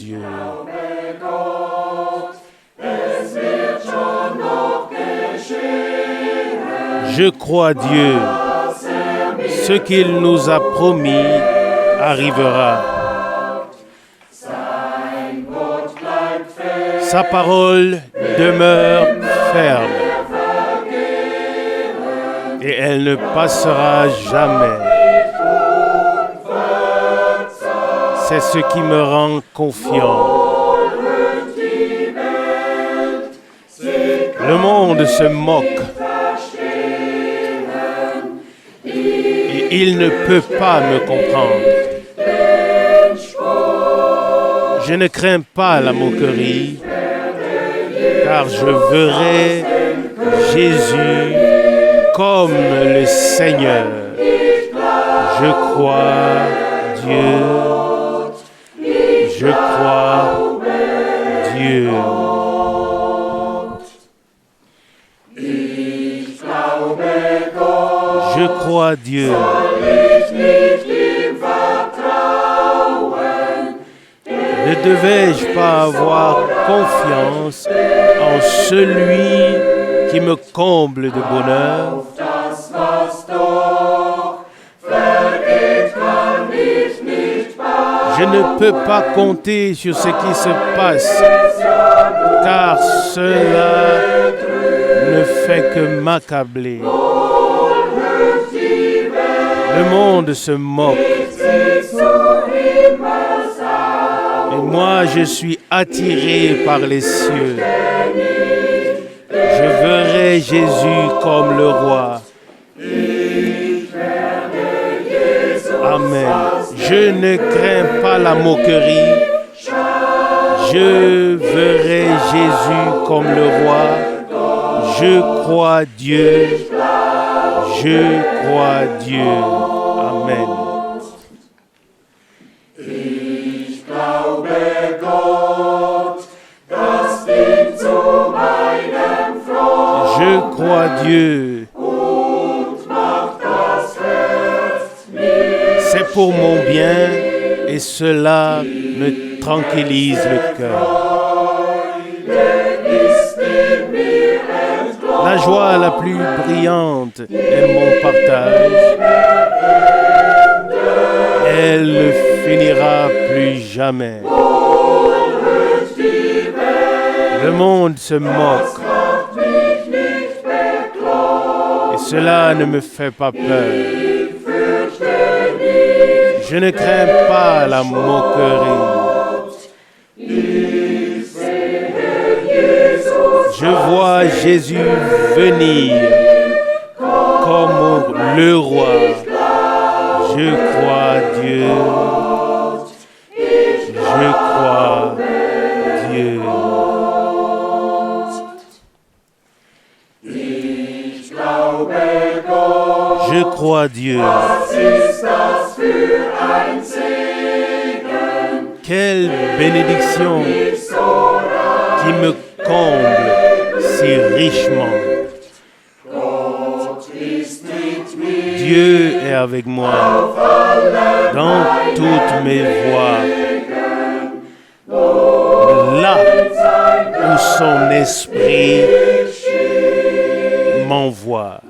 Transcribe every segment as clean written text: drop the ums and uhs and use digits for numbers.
Dieu. Je crois Dieu. Ce qu'il nous a promis arrivera. Sa parole demeure ferme et elle ne passera jamais. C'est ce qui me rend confiant. Le monde se moque et il ne peut pas me comprendre. Je ne crains pas la moquerie, car je verrai Jésus comme le Seigneur. Je crois Dieu. Je crois Dieu. Je crois Dieu. Ne devais-je pas avoir confiance en celui qui me comble de bonheur? Je ne peux pas compter sur ce qui se passe, car cela ne fait que m'accabler. Le monde se moque. Et moi, je suis attiré par les cieux. Je verrai Jésus comme le roi. Amen. Je ne crains pas la moquerie. Je verrai Jésus comme le roi. Je crois Dieu. Je crois Dieu. Amen. Je crois Dieu. C'est pour mon bien et cela me tranquillise le cœur. La joie la plus brillante est mon partage. Elle ne finira plus jamais. Le monde se moque. Et cela ne me fait pas peur. Je ne crains pas la moquerie. Je vois Jésus venir comme le roi. Je crois Dieu. Je crois Dieu. Je crois Dieu. Quelle bénédiction qui me comble si richement. Dieu est avec moi dans toutes mes voies. Là où son esprit m'envoie.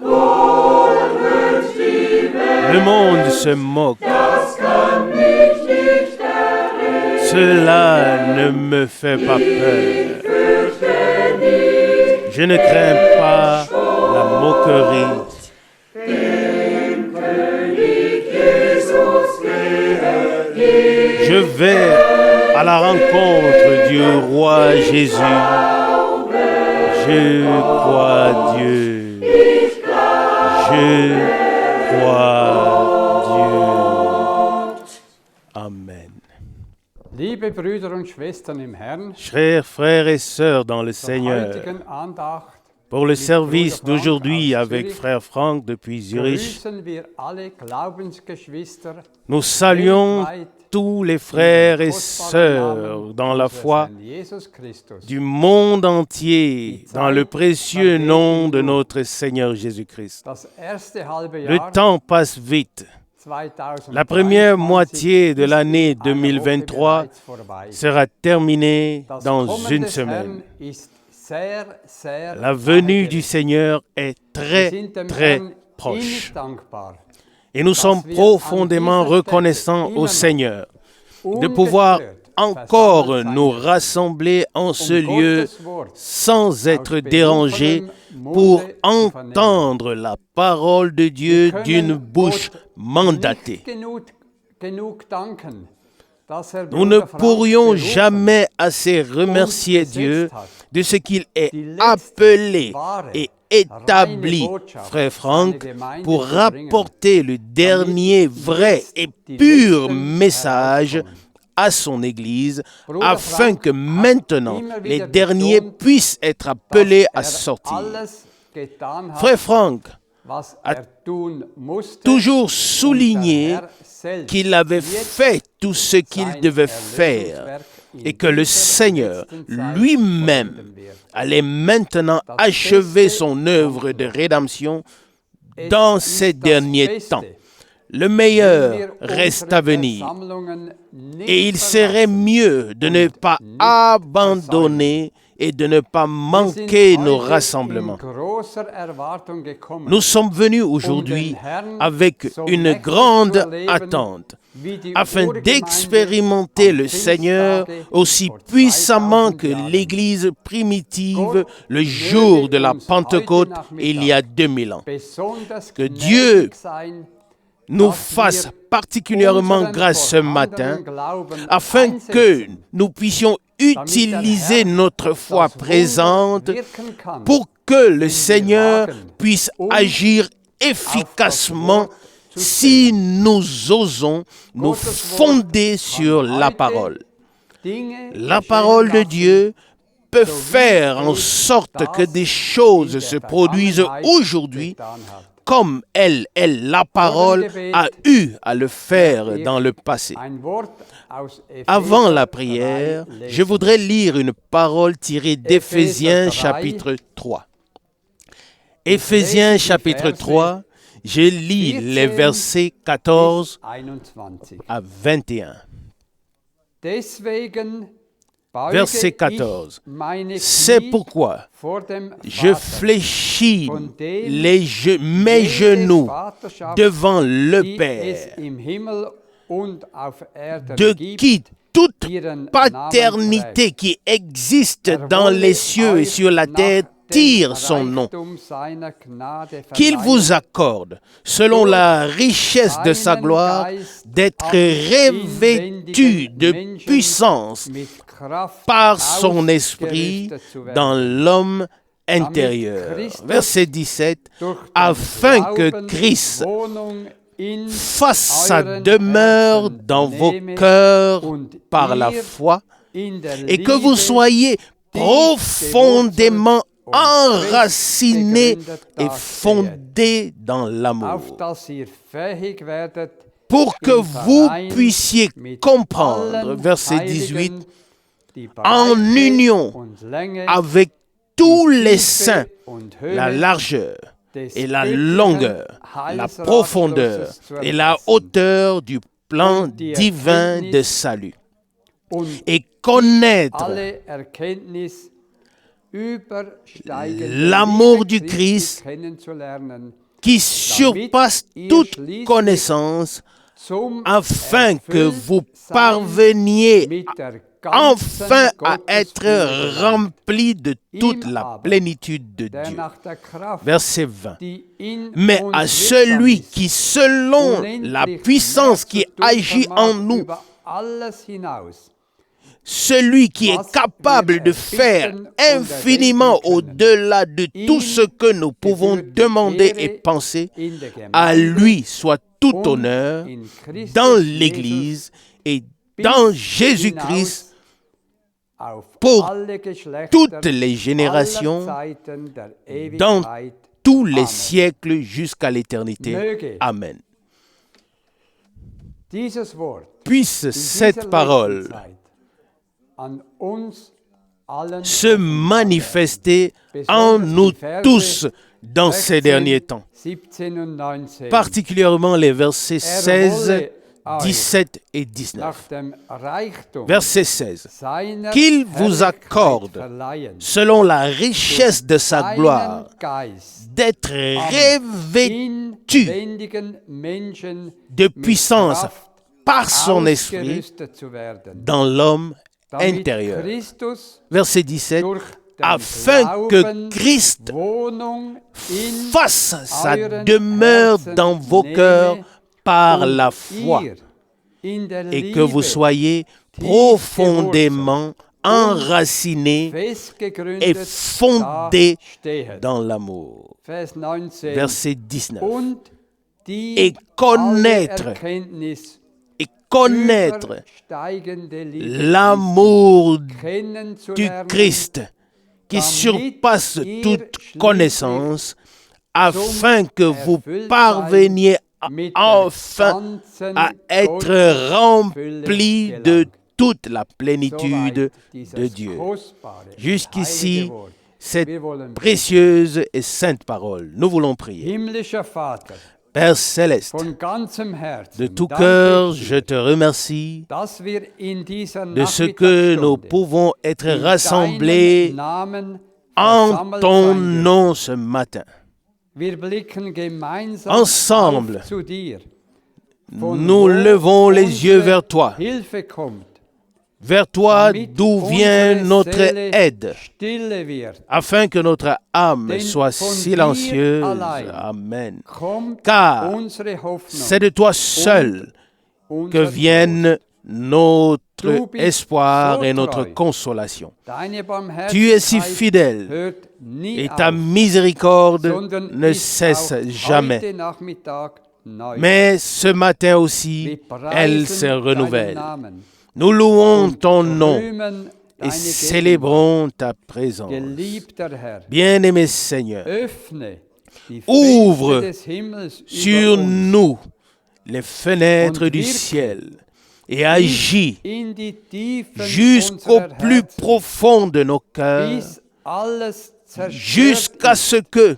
Le monde se moque. Cela ne me fait pas peur. Je ne crains pas la moquerie. Je vais à la rencontre du roi Jésus. Je crois Dieu. Je crois Dieu. Amen. Liebe Brüder und Schwestern im Herrn, Chers frères et sœurs dans le Seigneur, pour le service d'aujourd'hui avec Frère Franck depuis Zurich, nous saluons tous les frères et sœurs dans la foi du monde entier dans le précieux nom de notre Seigneur Jésus-Christ. Le temps passe vite La première moitié de l'année 2023 sera terminée dans une semaine. La venue du Seigneur est très, très proche. Et nous sommes profondément reconnaissants au Seigneur de pouvoir encore nous rassembler en ce lieu sans être dérangés pour entendre la parole de Dieu d'une bouche mandatée. Nous ne pourrions jamais assez remercier Dieu de ce qu'il est appelé et établi, frère Franck, pour rapporter le dernier vrai et pur message à son Église, afin que maintenant les derniers puissent être appelés à sortir. Frère Franck a toujours souligné qu'il avait fait tout ce qu'il devait faire et que le Seigneur lui-même allait maintenant achever son œuvre de rédemption dans ces derniers temps. Le meilleur reste à venir et il serait mieux de ne pas abandonner et de ne pas manquer nos rassemblements. Nous sommes venus aujourd'hui avec une grande attente afin d'expérimenter le Seigneur aussi puissamment que l'Église primitive le jour de la Pentecôte il y a 2000 ans. Que Dieu nous fasse particulièrement grâce ce matin afin que nous puissions utiliser notre foi présente pour que le Seigneur puisse agir efficacement si nous osons nous fonder sur la parole. La parole de Dieu peut faire en sorte que des choses se produisent aujourd'hui comme elle, la parole, a eu à le faire dans le passé. Avant la prière, je voudrais lire une parole tirée d'Éphésiens chapitre 3. Éphésiens chapitre 3, je lis les versets 14 à 21. Verset 14. C'est pourquoi je fléchis mes genoux devant le Père, de qui toute paternité qui existe dans les cieux et sur la terre tire son nom, qu'il vous accorde, selon la richesse de sa gloire, d'être revêtu de puissance par son esprit dans l'homme intérieur. Verset 17, afin que Christ fasse sa demeure dans vos cœurs par la foi et que vous soyez profondément enracinés et fondés dans l'amour, pour que vous puissiez comprendre, verset 18, en union avec tous les saints, la largeur et la longueur, la profondeur et la hauteur du plan divin de salut, et connaître l'amour du Christ qui surpasse toute connaissance, afin que vous parveniez enfin à être remplis de toute la plénitude de Dieu. Verset 20. Mais à celui qui, selon la puissance qui agit en nous, celui qui est capable de faire infiniment au-delà de tout ce que nous pouvons demander et penser, à lui soit tout honneur dans l'Église et dans Jésus-Christ pour toutes les générations, dans tous les siècles jusqu'à l'éternité. Amen. Puisse cette parole se manifester en nous tous dans ces derniers temps. Particulièrement les versets 16, 17 et 19. Verset 16. Qu'il vous accorde, selon la richesse de sa gloire, d'être revêtu de puissance par son esprit dans l'homme intérieur. Verset 17. Afin que Christ fasse sa demeure dans vos cœurs par la foi et que vous soyez profondément enracinés et fondés dans l'amour. Verset 19. Et connaître l'amour du Christ qui surpasse toute connaissance, afin que vous parveniez enfin à être remplis de toute la plénitude de Dieu. Jusqu'ici, cette précieuse et sainte parole. Nous voulons prier. Père céleste, de tout cœur, je te remercie de ce que nous pouvons être rassemblés en ton nom ce matin. Ensemble, nous levons les yeux vers toi. Vers toi d'où vient notre aide, afin que notre âme soit silencieuse. Amen. Car c'est de toi seul que viennent notre espoir et notre consolation. Tu es si fidèle et ta miséricorde ne cesse jamais. Mais ce matin aussi, elle se renouvelle. Nous louons ton nom et célébrons ta présence. Bien-aimé Seigneur, ouvre sur nous les fenêtres du ciel et agis jusqu'au plus profond de nos cœurs, jusqu'à ce que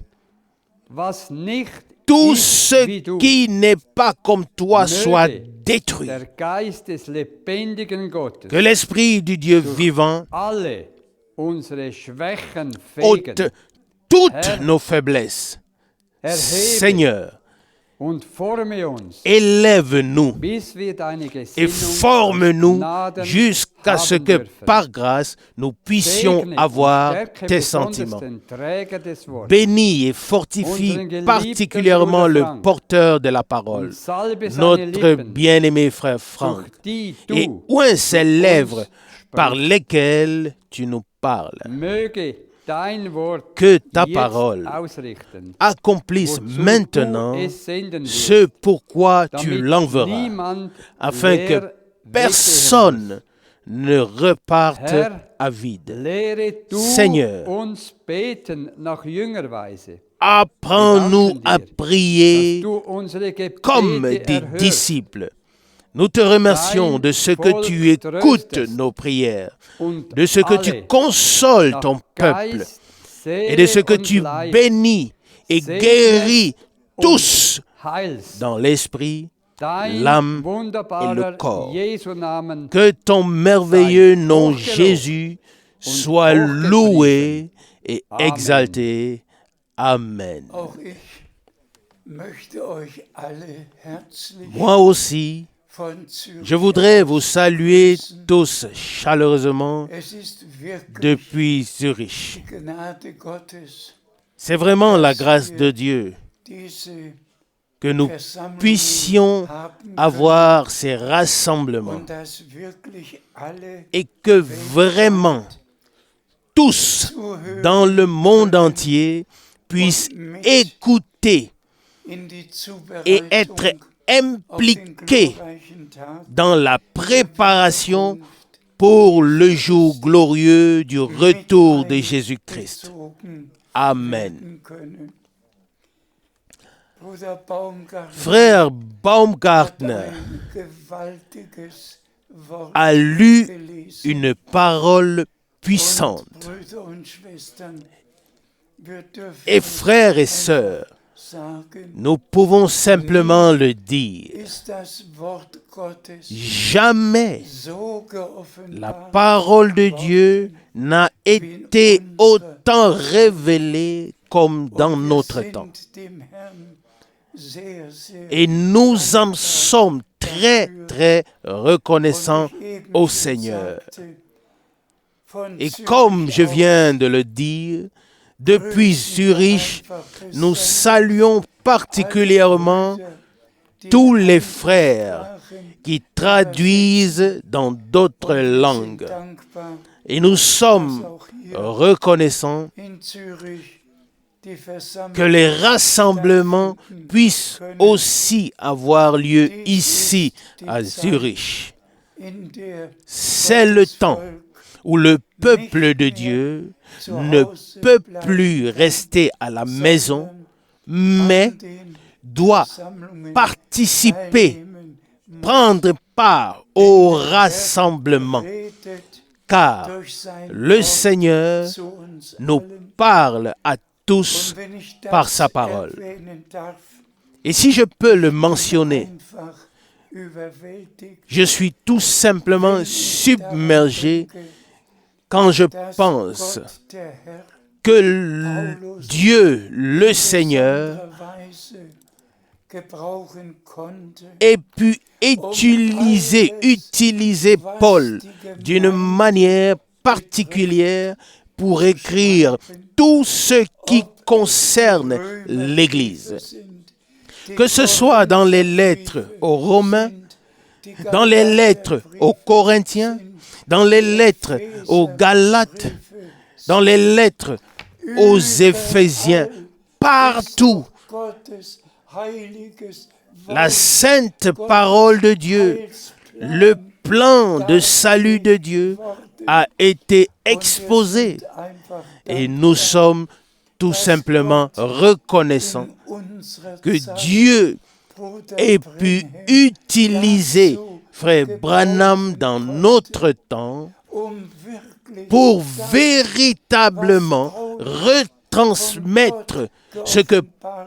tout ce qui n'est pas comme toi soit détruit. Que l'Esprit du Dieu vivant ôte toutes nos faiblesses. Seigneur, élève-nous et forme-nous jusqu'à ce que, par grâce, nous puissions avoir tes sentiments. Bénis et fortifie particulièrement le porteur de la parole, notre bien-aimé frère Franck, et oint ses lèvres par lesquelles tu nous parles. Que ta parole accomplisse maintenant ce pourquoi tu l'enverras, afin que personne ne reparte à vide. Seigneur, apprends-nous à prier comme des disciples. Nous te remercions de ce que tu écoutes nos prières, de ce que tu consoles ton peuple et de ce que tu bénis et guéris tous dans l'esprit, l'âme et le corps. Que ton merveilleux nom Jésus soit loué et exalté. Amen. Moi aussi, je voudrais vous saluer tous chaleureusement depuis Zurich. C'est vraiment la grâce de Dieu que nous puissions avoir ces rassemblements et que vraiment tous dans le monde entier puissent écouter et être impliqués dans la préparation pour le jour glorieux du retour de Jésus-Christ. Amen. Frère Baumgartner a lu une parole puissante. Et frères et sœurs, nous pouvons simplement le dire. Jamais la parole de Dieu n'a été autant révélée comme dans notre temps. Et nous en sommes très, très reconnaissants au Seigneur. Et comme je viens de le dire, depuis Zurich, nous saluons particulièrement tous les frères qui traduisent dans d'autres langues. Et nous sommes reconnaissants que les rassemblements puissent aussi avoir lieu ici à Zurich. C'est le temps où le peuple de Dieu ne peut plus rester à la maison, mais doit participer, prendre part au rassemblement, car le Seigneur nous parle à tous par sa parole. Et si je peux le mentionner, je suis tout simplement submergé quand je pense que Dieu, le Seigneur, ait pu utiliser Paul d'une manière particulière pour écrire tout ce qui concerne l'Église. Que ce soit dans les lettres aux Romains, dans les lettres aux Corinthiens, dans les lettres aux Galates, dans les lettres aux Éphésiens, partout, la sainte parole de Dieu, le plan de salut de Dieu a été exposé. Et nous sommes tout simplement reconnaissants que Dieu ait pu utiliser Frère Branham dans notre temps pour véritablement retransmettre ce que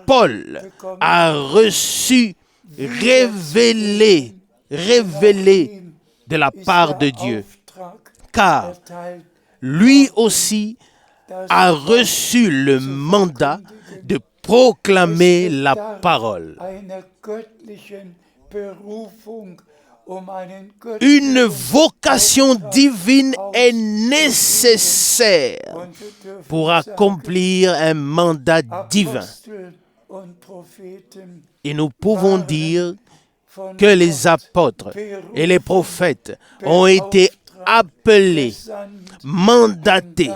Paul a reçu, révélé de la part de Dieu. Car lui aussi a reçu le mandat de proclamer la parole. Une vocation divine est nécessaire pour accomplir un mandat divin. Et nous pouvons dire que les apôtres et les prophètes ont été appelés, mandatés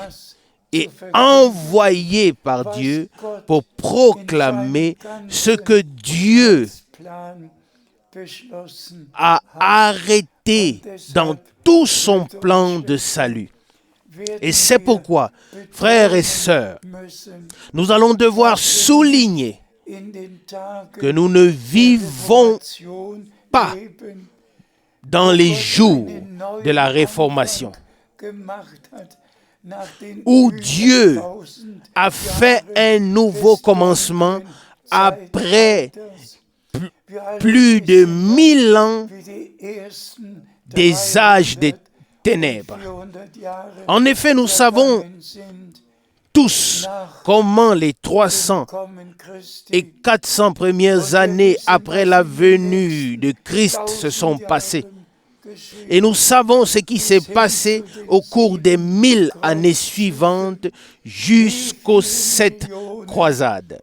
et envoyés par Dieu pour proclamer ce que Dieu a arrêté dans tout son plan de salut. Et c'est pourquoi, frères et sœurs, nous allons devoir souligner que nous ne vivons pas dans les jours de la Réformation, où Dieu a fait un nouveau commencement après plus de 1000 ans des âges des ténèbres. En effet, nous savons tous comment les 300 et 400 premières années après la venue de Christ se sont passées. Et nous savons ce qui s'est passé au cours des 1000 années suivantes jusqu'aux 7 croisades.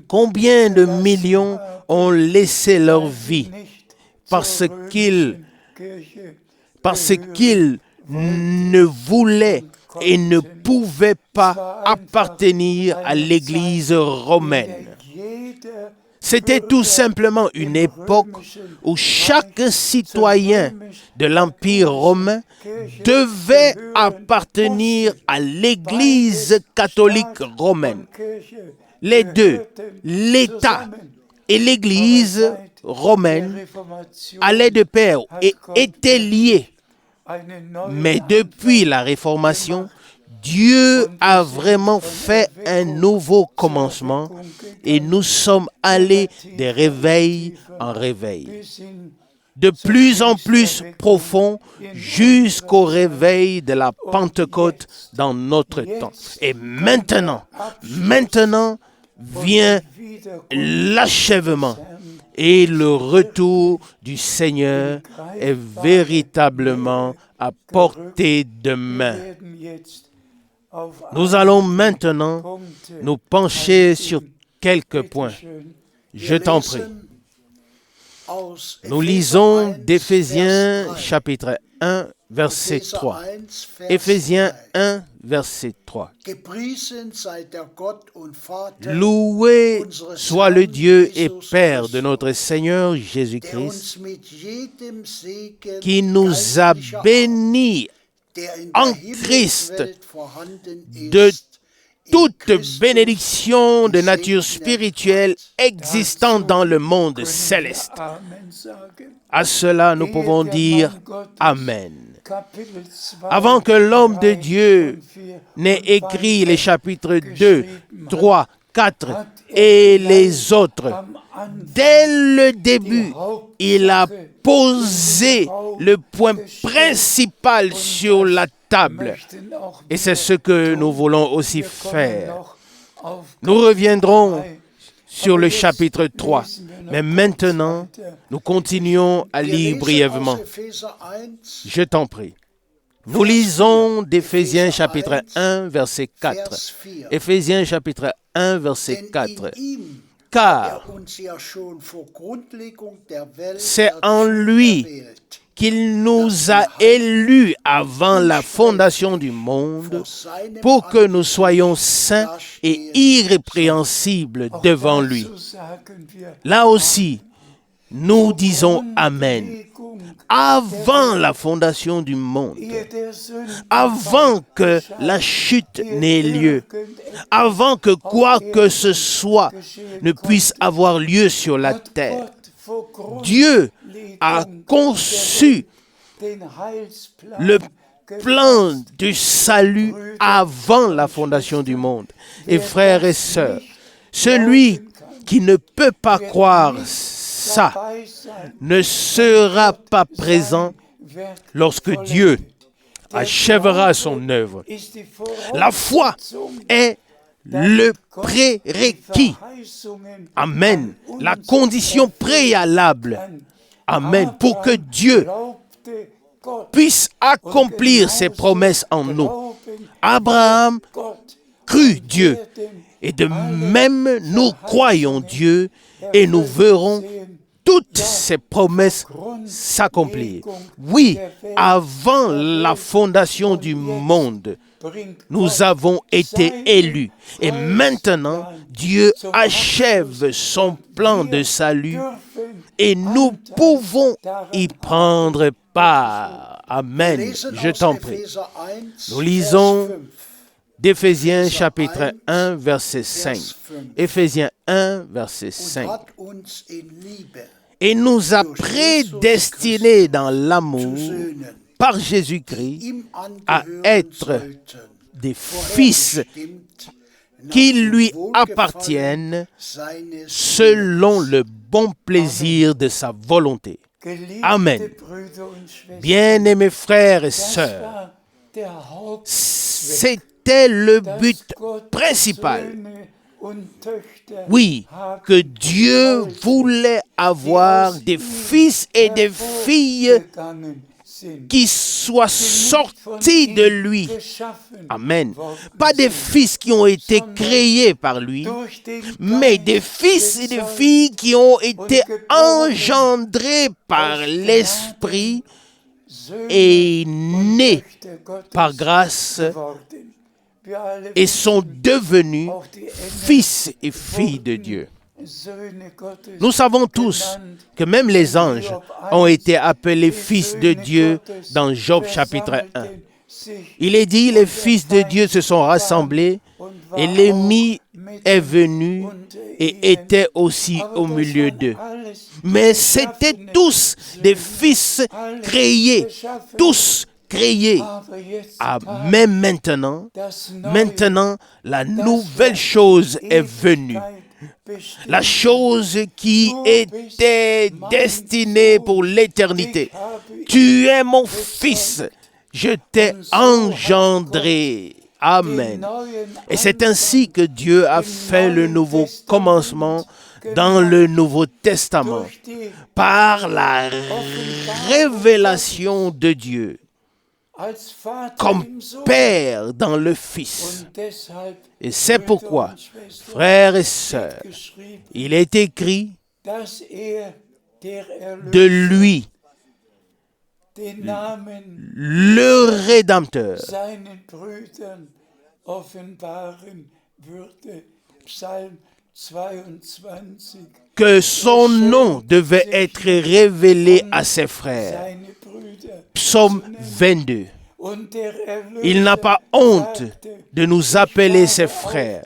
Combien de millions ont laissé leur vie parce qu'ils ne voulaient et ne pouvaient pas appartenir à l'Église romaine. C'était tout simplement une époque où chaque citoyen de l'Empire romain devait appartenir à l'Église catholique romaine. Les deux, l'État et l'Église romaine, allaient de pair et étaient liés Mais depuis la Réformation, Dieu a vraiment fait un nouveau commencement et nous sommes allés de réveil en réveil, de plus en plus profond jusqu'au réveil de la Pentecôte dans notre temps. Et maintenant vient l'achèvement et le retour du Seigneur est véritablement à portée de main. Nous allons maintenant nous pencher sur quelques points. Je t'en prie. Nous lisons d'Éphésiens chapitre 1, verset 3. Éphésiens 1, verset 3. Loué soit le Dieu et Père de notre Seigneur Jésus-Christ, qui nous a bénis en Christ de toute bénédiction de nature spirituelle existant dans le monde céleste. À cela, nous pouvons dire Amen. Avant que l'homme de Dieu n'ait écrit les chapitres 2, 3, 4 et les autres, dès le début, il a posé le point principal sur la table. Et c'est ce que nous voulons aussi faire. Nous reviendrons sur le chapitre 3. Mais maintenant, nous continuons à lire brièvement. Je t'en prie. Nous lisons d'Éphésiens chapitre 1, verset 4. Éphésiens chapitre 1, verset 4. Car c'est en lui qu'il nous a élus avant la fondation du monde pour que nous soyons saints et irrépréhensibles devant lui. Là aussi, nous disons Amen. Avant la fondation du monde, avant que la chute n'ait lieu, avant que quoi que ce soit ne puisse avoir lieu sur la terre, Dieu a conçu le plan du salut avant la fondation du monde. Et frères et sœurs, celui qui ne peut pas croire ça ne sera pas présent lorsque Dieu achèvera son œuvre. La foi est le prérequis. Amen. La condition préalable. Amen. Pour que Dieu puisse accomplir ses promesses en nous. Abraham crut Dieu. Et de même, nous croyons Dieu et nous verrons toutes ces promesses s'accomplir. Oui, avant la fondation du monde, nous avons été élus. Et maintenant, Dieu achève son plan de salut et nous pouvons y prendre part. Amen. Je t'en prie. Nous lisons d'Éphésiens chapitre 1, verset 5. Éphésiens 1, verset 5. Et nous a prédestinés dans l'amour par Jésus-Christ à être des fils qui lui appartiennent selon le bon plaisir de sa volonté. Amen. Bien-aimés frères et sœurs, c'était le but principal. Oui, que Dieu voulait avoir des fils et des filles qui soient sortis de lui. Amen. Pas des fils qui ont été créés par lui, mais des fils et des filles qui ont été engendrés par l'Esprit et nés par grâce et sont devenus fils et filles de Dieu. Nous savons tous que même les anges ont été appelés fils de Dieu dans Job chapitre 1. Il est dit, les fils de Dieu se sont rassemblés et l'ennemi est venu et était aussi au milieu d'eux. Mais c'étaient tous des fils créés, tous créé. Mais maintenant, la nouvelle chose est venue. La chose qui était destinée pour l'éternité. Tu es mon fils, je t'ai engendré. Amen. Et c'est ainsi que Dieu a fait le nouveau commencement dans le Nouveau Testament, par la révélation de Dieu, comme Père dans le Fils. Et c'est pourquoi, frères et sœurs, il est écrit de lui, le Rédempteur, que son nom devait être révélé à ses frères. Psaume 22. Il n'a pas honte de nous appeler ses frères.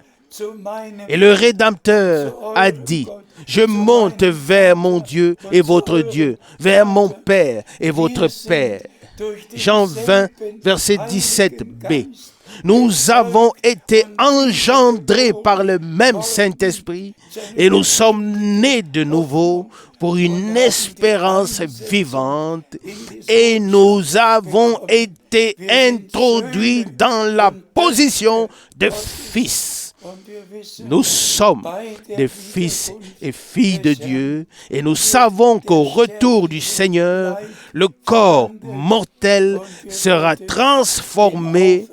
Et le Rédempteur a dit, je monte vers mon Dieu et votre Dieu, vers mon Père et votre Père. Jean 20, verset 17b. Nous avons été engendrés par le même Saint-Esprit et nous sommes nés de nouveau pour une espérance vivante et nous avons été introduits dans la position de fils. Nous sommes des fils et filles de Dieu et nous savons qu'au retour du Seigneur, le corps mortel sera transformé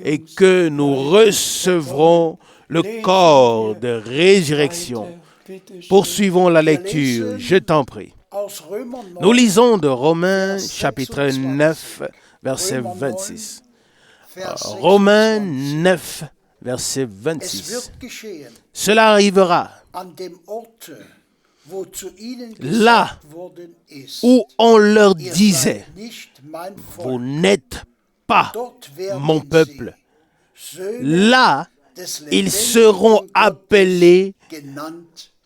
et que nous recevrons le corps de résurrection. Poursuivons la lecture, je t'en prie. Nous lisons de Romains chapitre 9, verset 26. Romains 9, verset 26. Cela arrivera là où on leur disait, vous n'êtes pas mon peuple. Là, ils seront appelés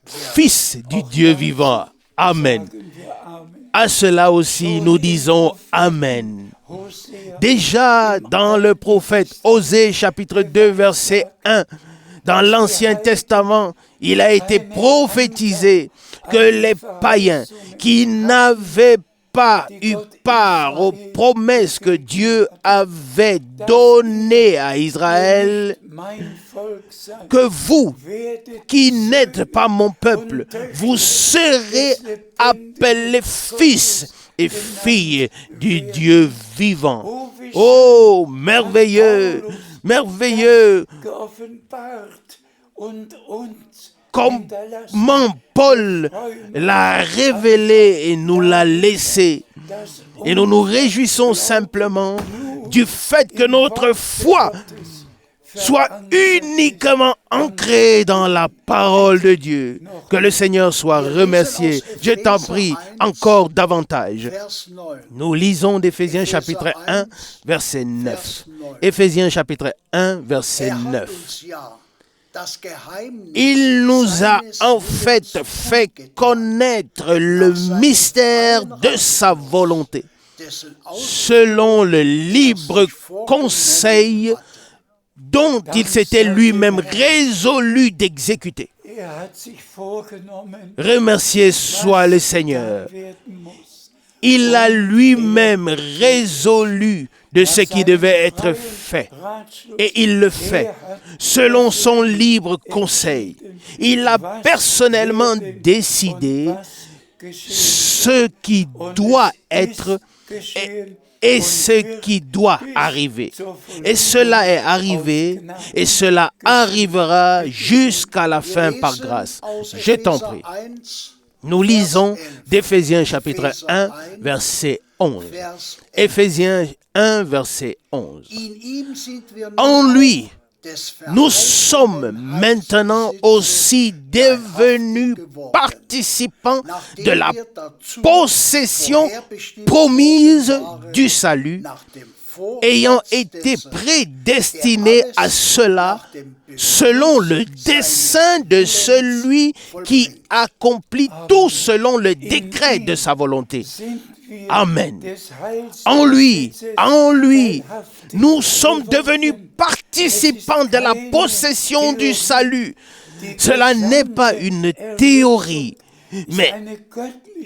fils du Dieu vivant. Amen. À cela aussi, nous disons Amen. Déjà dans le prophète Osée, chapitre 2, verset 1, dans l'Ancien Testament, il a été prophétisé que les païens qui n'avaient pas eu part aux promesses que Dieu avait données à Israël, que vous, qui n'êtes pas mon peuple, vous serez appelés fils et filles du Dieu vivant. Oh, merveilleux, merveilleux. Comment Paul l'a révélé et nous l'a laissé. Et nous nous réjouissons simplement du fait que notre foi soit uniquement ancrée dans la parole de Dieu. Que le Seigneur soit remercié. Je t'en prie encore davantage. Nous lisons d'Éphésiens chapitre 1, verset 9. Éphésiens chapitre 1, verset 9. Il nous a en fait connaître le mystère de sa volonté, selon le libre conseil dont il s'était lui-même résolu d'exécuter. Remercié soit le Seigneur. Il a lui-même résolu de ce qui devait être fait. Et il le fait selon son libre conseil. Il a personnellement décidé ce qui doit être et ce qui doit arriver. Et cela est arrivé et cela arrivera jusqu'à la fin par grâce. Je t'en prie. Nous lisons d'Éphésiens chapitre 1, verset 11. Éphésiens 1, verset 11. En lui, nous sommes maintenant aussi devenus participants de la possession promise du salut, ayant été prédestinés à cela selon le dessein de celui qui accomplit tout selon le décret de sa volonté. Amen. En lui, nous sommes devenus participants de la possession du salut. Cela n'est pas une théorie, mais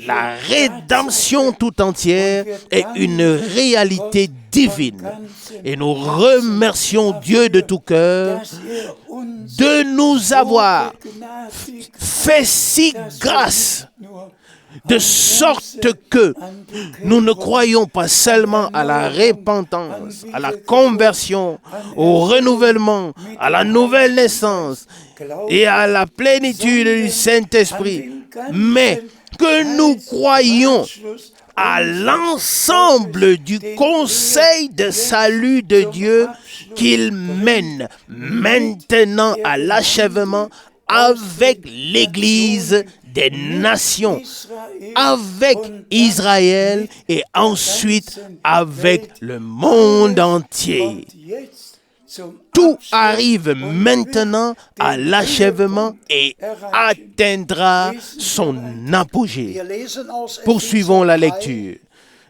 la rédemption tout entière est une réalité divine. Et nous remercions Dieu de tout cœur de nous avoir fait si grâce, de sorte que nous ne croyons pas seulement à la repentance, à la conversion, au renouvellement, à la nouvelle naissance et à la plénitude du Saint-Esprit, mais que nous croyons à l'ensemble du conseil de salut de Dieu qu'il mène maintenant à l'achèvement avec l'Église des nations, avec Israël et ensuite avec le monde entier. Tout arrive maintenant à l'achèvement et atteindra son apogée. Poursuivons la lecture.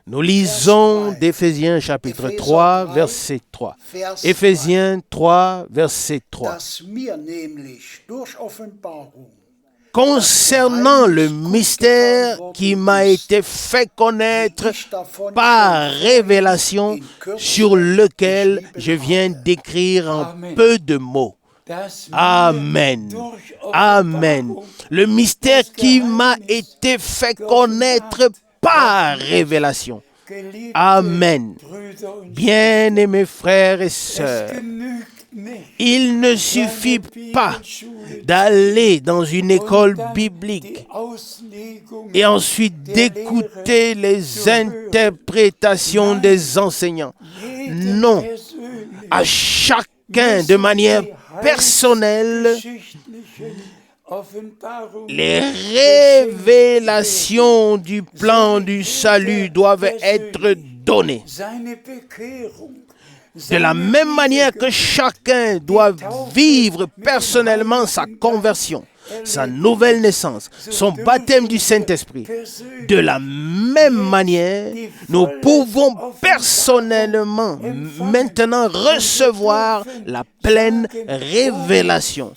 Nous lisons d'Éphésiens chapitre 3, verset 3. Éphésiens 3, verset 3. Concernant le mystère qui m'a été fait connaître par révélation, sur lequel je viens d'écrire en peu de mots. Amen. Amen. Le mystère qui m'a été fait connaître par révélation. Amen. Bien-aimés frères et sœurs, il ne suffit pas d'aller dans une école biblique et ensuite d'écouter les interprétations des enseignants. Non, à chacun de manière personnelle, les révélations du plan du salut doivent être données. De la même manière que chacun doit vivre personnellement sa conversion, sa nouvelle naissance, son baptême du Saint-Esprit, de la même manière, nous pouvons personnellement maintenant recevoir la pleine révélation.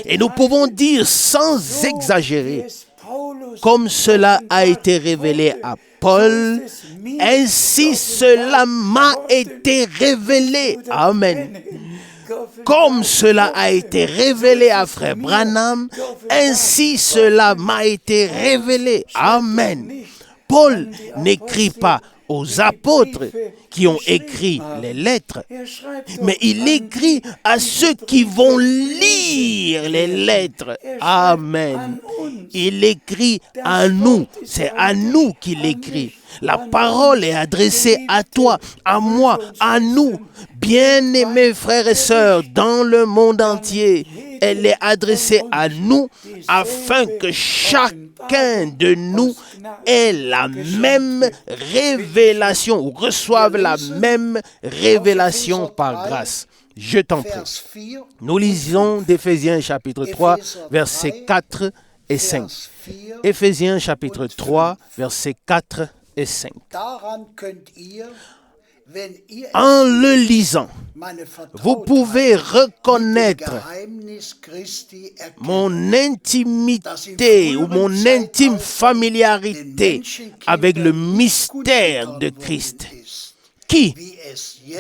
Et nous pouvons dire sans exagérer, comme cela a été révélé à Paul, ainsi cela m'a été révélé. Amen. Comme cela a été révélé à frère Branham, ainsi cela m'a été révélé. Amen. Paul n'écrit pas aux apôtres qui ont écrit les lettres, mais il écrit à ceux qui vont lire les lettres. Amen. Il écrit à nous, c'est à nous qu'il écrit. La parole est adressée à toi, à moi, à nous, bien-aimés frères et sœurs, dans le monde entier. Elle est adressée à nous afin que chacun de nous ait la même révélation ou reçoive la même révélation par grâce. Je t'en prie. Nous lisons d'Éphésiens chapitre 3, versets 4 et 5. Éphésiens chapitre 3, versets 4 et 5. En le lisant, vous pouvez reconnaître mon intimité ou mon intime familiarité avec le mystère de Christ, qui,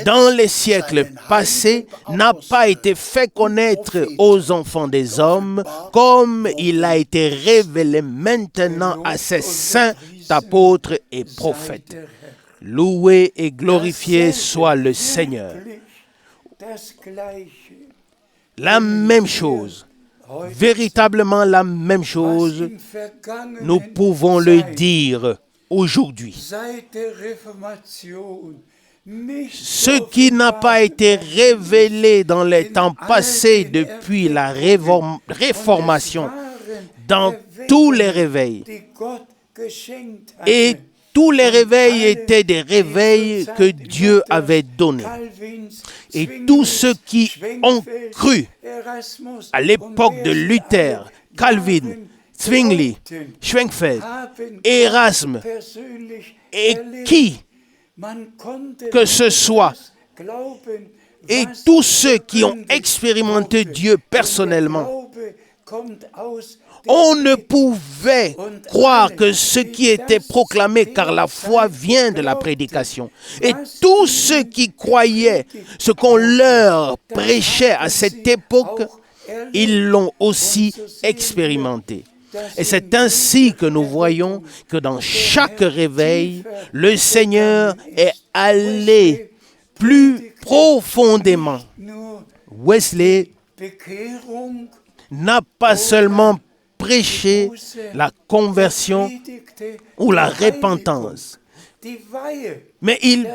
dans les siècles passés, n'a pas été fait connaître aux enfants des hommes, comme il a été révélé maintenant à ses saints apôtres et prophètes. Loué et glorifié soit le Seigneur. La même chose, véritablement la même chose, nous pouvons le dire aujourd'hui. Ce qui n'a pas été révélé dans les temps passés depuis la réformation, dans tous les réveils, et tous les réveils étaient des réveils que Dieu avait donnés. Et tous ceux qui ont cru à l'époque de Luther, Calvin, Zwingli, Schwenkfeld, Erasme et qui que ce soit, et tous ceux qui ont expérimenté Dieu personnellement, on ne pouvait croire que ce qui était proclamé, car la foi vient de la prédication. Et tous ceux qui croyaient ce qu'on leur prêchait à cette époque, ils l'ont aussi expérimenté. Et c'est ainsi que nous voyons que dans chaque réveil, le Seigneur est allé plus profondément. Wesley n'a pas seulement prêché la conversion ou la repentance, mais il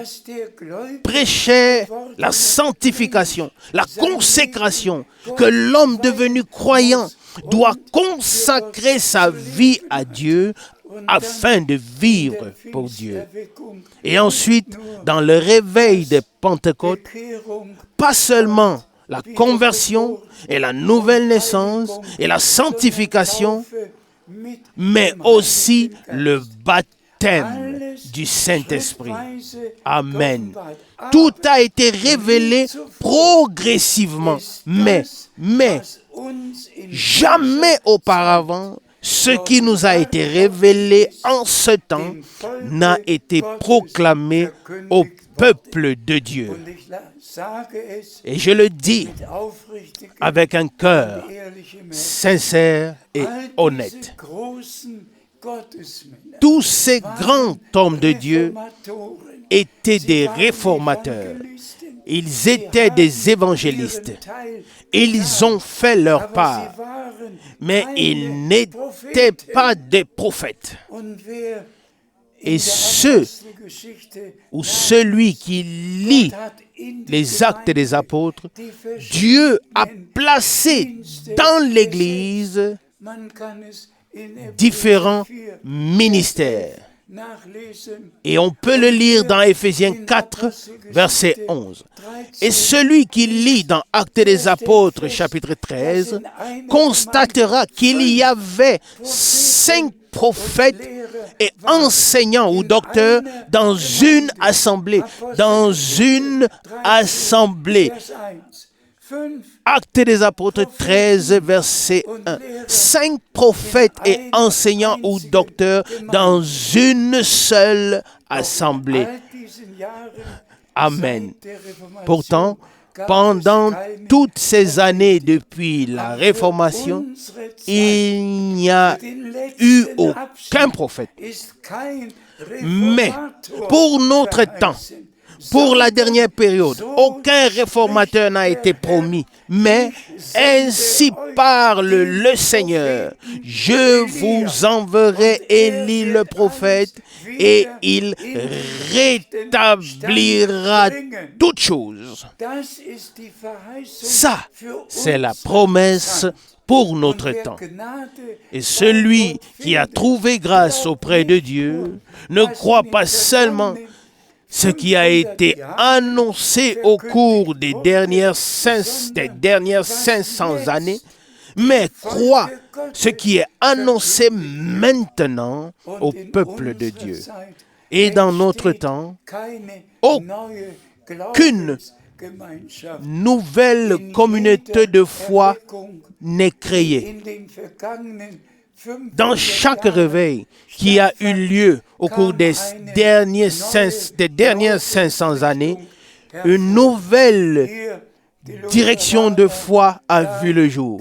prêchait la sanctification, la consécration, que l'homme devenu croyant doit consacrer sa vie à Dieu afin de vivre pour Dieu. Et ensuite, dans le réveil de Pentecôte, pas seulement la conversion et la nouvelle naissance et la sanctification, mais aussi le baptême du Saint-Esprit. Amen. Tout a été révélé progressivement, mais jamais auparavant, ce qui nous a été révélé en ce temps n'a été proclamé au peuple de Dieu. Et je le dis avec un cœur sincère et honnête. Tous ces grands hommes de Dieu étaient des réformateurs. Ils étaient des évangélistes. Ils ont fait leur part, mais ils n'étaient pas des prophètes. Et celui qui lit les actes des apôtres, Dieu a placé dans l'Église différents ministères. Et on peut le lire dans Éphésiens 4, verset 11. Et celui qui lit dans Actes des Apôtres, chapitre 13, constatera qu'il y avait 5 prophètes et enseignants ou docteurs dans une assemblée. Dans une assemblée. Actes des Apôtres 13, verset 1. 5 prophètes et enseignants ou docteurs dans une seule assemblée. Amen. Pourtant, pendant toutes ces années depuis la Réformation, il n'y a eu aucun prophète. Mais pour notre temps, pour la dernière période, aucun réformateur n'a été promis. Mais ainsi parle le Seigneur. Je vous enverrai Élie le prophète et il rétablira toutes choses. Ça, c'est la promesse pour notre temps. Et celui qui a trouvé grâce auprès de Dieu ne croit pas seulement ce qui a été annoncé au cours des dernières 500 années, mais croit ce qui est annoncé maintenant au peuple de Dieu. Et dans notre temps, aucune nouvelle communauté de foi n'est créée. Dans chaque réveil qui a eu lieu au cours des dernières 500 années, une nouvelle direction de foi a vu le jour.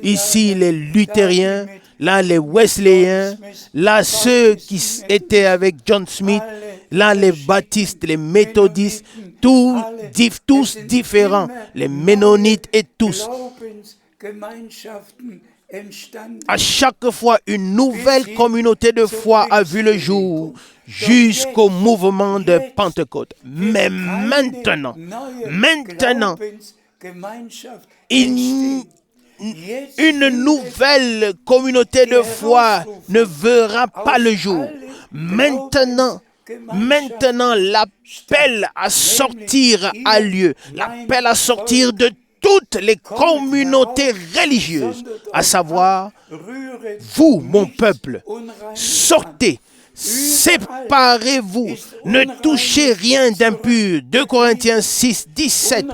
Ici, les luthériens, là, les wesleyens, là, ceux qui étaient avec John Smith, là, les baptistes, les méthodistes, tous différents, les ménonites et tous. À chaque fois, une nouvelle communauté de foi a vu le jour jusqu'au mouvement de Pentecôte. Mais maintenant, une nouvelle communauté de foi ne verra pas le jour. Maintenant, l'appel à sortir a lieu. L'appel à sortir de toutes les communautés religieuses, à savoir vous, mon peuple, sortez, séparez-vous, ne touchez rien d'impur. 2 Corinthiens 6, 17.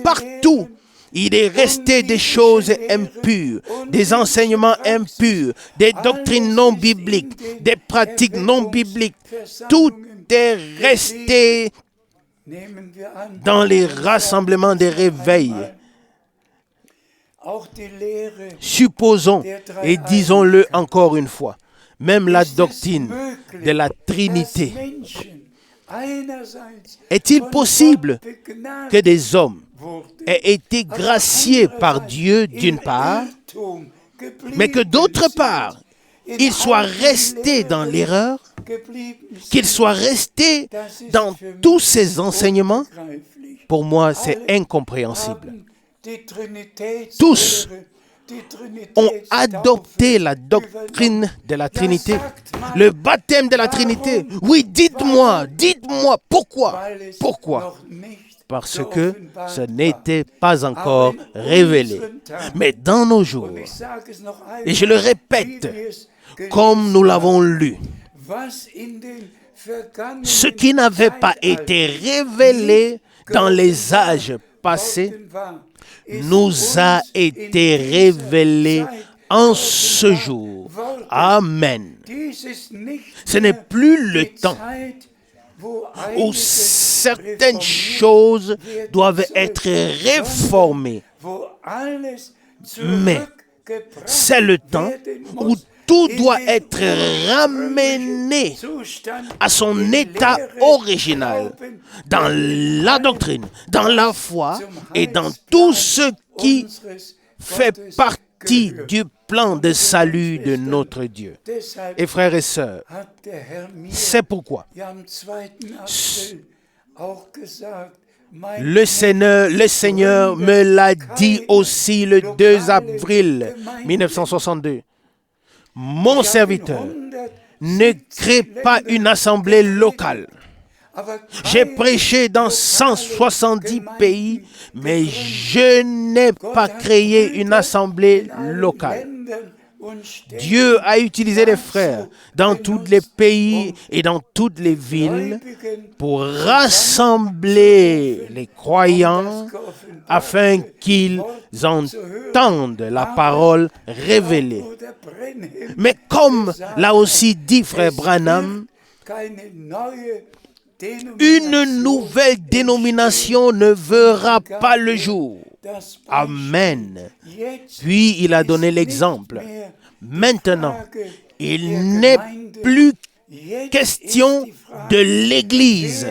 Partout, il est resté des choses impures, des enseignements impurs, des doctrines non bibliques, des pratiques non bibliques. Tout est resté dans les rassemblements des réveils. Supposons, et disons-le encore une fois, même la doctrine de la Trinité. Est-il possible que des hommes aient été graciés par Dieu d'une part, mais que d'autre part, ils soient restés dans l'erreur, qu'ils soient restés dans tous ces enseignements? Pour moi, c'est incompréhensible. Tous ont adopté la doctrine de la Trinité, le baptême de la Trinité. Oui, dites-moi, pourquoi? Pourquoi? Parce que ce n'était pas encore révélé. Mais dans nos jours, et je le répète, comme nous l'avons lu, ce qui n'avait pas été révélé dans les âges passés nous a été révélé en ce jour. Amen. Ce n'est plus le temps où certaines choses doivent être réformées, mais c'est le temps où tout doit être ramené à son état original, dans la doctrine, dans la foi et dans tout ce qui fait partie du plan de salut de notre Dieu. Et frères et sœurs, c'est pourquoi le Seigneur me l'a dit aussi le 2 avril 1962. Mon serviteur ne crée pas une assemblée locale. J'ai prêché dans 170 pays, mais je n'ai pas créé une assemblée locale. Dieu a utilisé les frères dans tous les pays et dans toutes les villes pour rassembler les croyants afin qu'ils entendent la parole révélée. Mais comme l'a aussi dit frère Branham, une nouvelle dénomination ne verra pas le jour. Amen. Puis il a donné l'exemple. Maintenant, il n'est plus question de l'Église.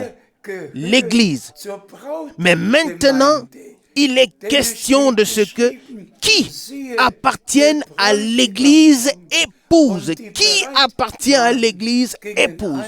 Mais maintenant, il est question de ce que qui appartiennent à l'Église épouse. Qui appartient à l'Église épouse?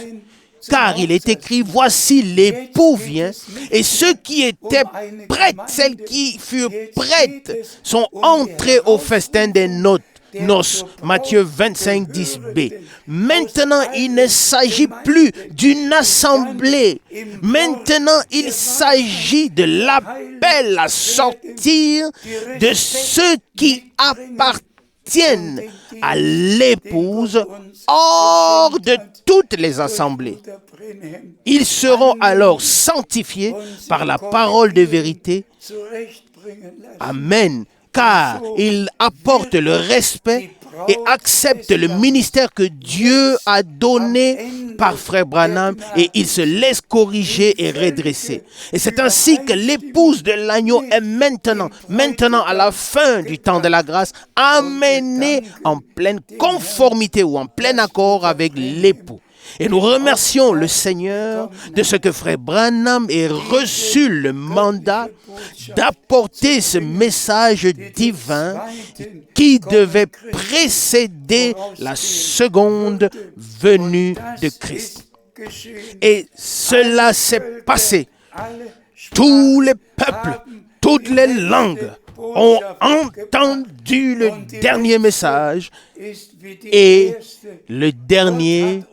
Car il est écrit, voici l'époux vient, et ceux qui étaient prêtes, celles qui furent prêtes, sont entrées au festin des noces. Matthieu 25, 10b. Maintenant, il ne s'agit plus d'une assemblée. Maintenant, il s'agit de l'appel à sortir de ceux qui appartiennent à l'épouse hors de toutes les assemblées. Ils seront alors sanctifiés par la parole de vérité. Amen. Car ils apportent le respect et acceptent le ministère que Dieu a donné par frère Branham et ils se laissent corriger et redresser. Et c'est ainsi que l'épouse de l'agneau est maintenant à la fin du temps de la grâce, amenée en pleine conformité ou en plein accord avec l'époux. Et nous remercions le Seigneur de ce que frère Branham ait reçu le mandat d'apporter ce message divin qui devait précéder la seconde venue de Christ. Et cela s'est passé. Tous les peuples, toutes les langues ont entendu le dernier message et le dernier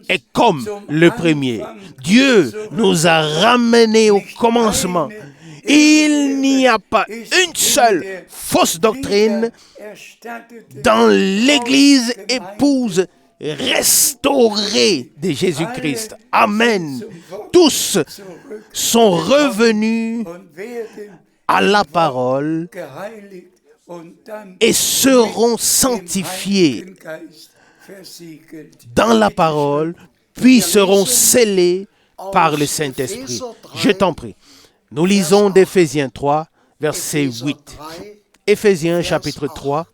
est comme le premier. Dieu nous a ramenés au commencement. Il n'y a pas une seule fausse doctrine dans l'Église épouse restaurée de Jésus-Christ. Amen. Tous sont revenus à la parole et seront sanctifiés dans la parole, puis seront scellés par le Saint-Esprit. Je t'en prie. Nous lisons d'Éphésiens 3, verset 8. Éphésiens chapitre 3,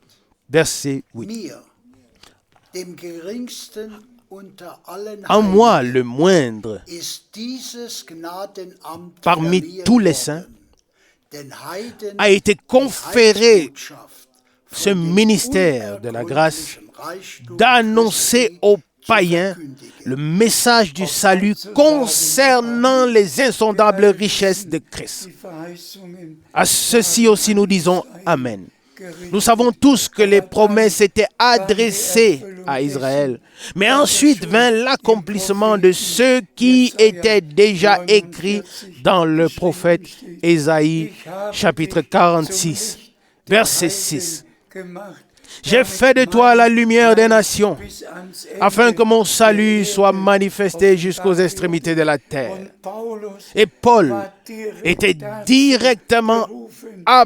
verset 8. En moi, le moindre, parmi tous les saints, a été conféré ce ministère de la grâce d'annoncer aux païens le message du salut concernant les insondables richesses de Christ. À ceci aussi nous disons Amen. Nous savons tous que les promesses étaient adressées à Israël, mais ensuite vint l'accomplissement de ce qui était déjà écrit dans le prophète Ésaïe, chapitre 46, verset 6. J'ai fait de toi la lumière des nations, afin que mon salut soit manifesté jusqu'aux extrémités de la terre. Et Paul était directement a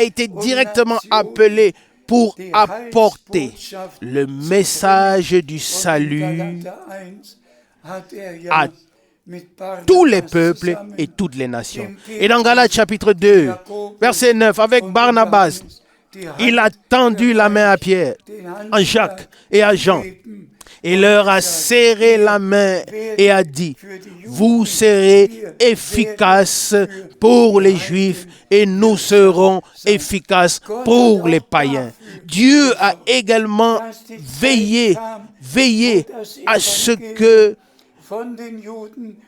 été directement appelé pour apporter le message du salut à tous les peuples et toutes les nations. Et dans Galates chapitre 2, verset 9, avec Barnabas, il a tendu la main à Pierre, à Jacques et à Jean, et leur a serré la main et a dit, vous serez efficaces pour les Juifs et nous serons efficaces pour les païens. Dieu a également veillé à ce que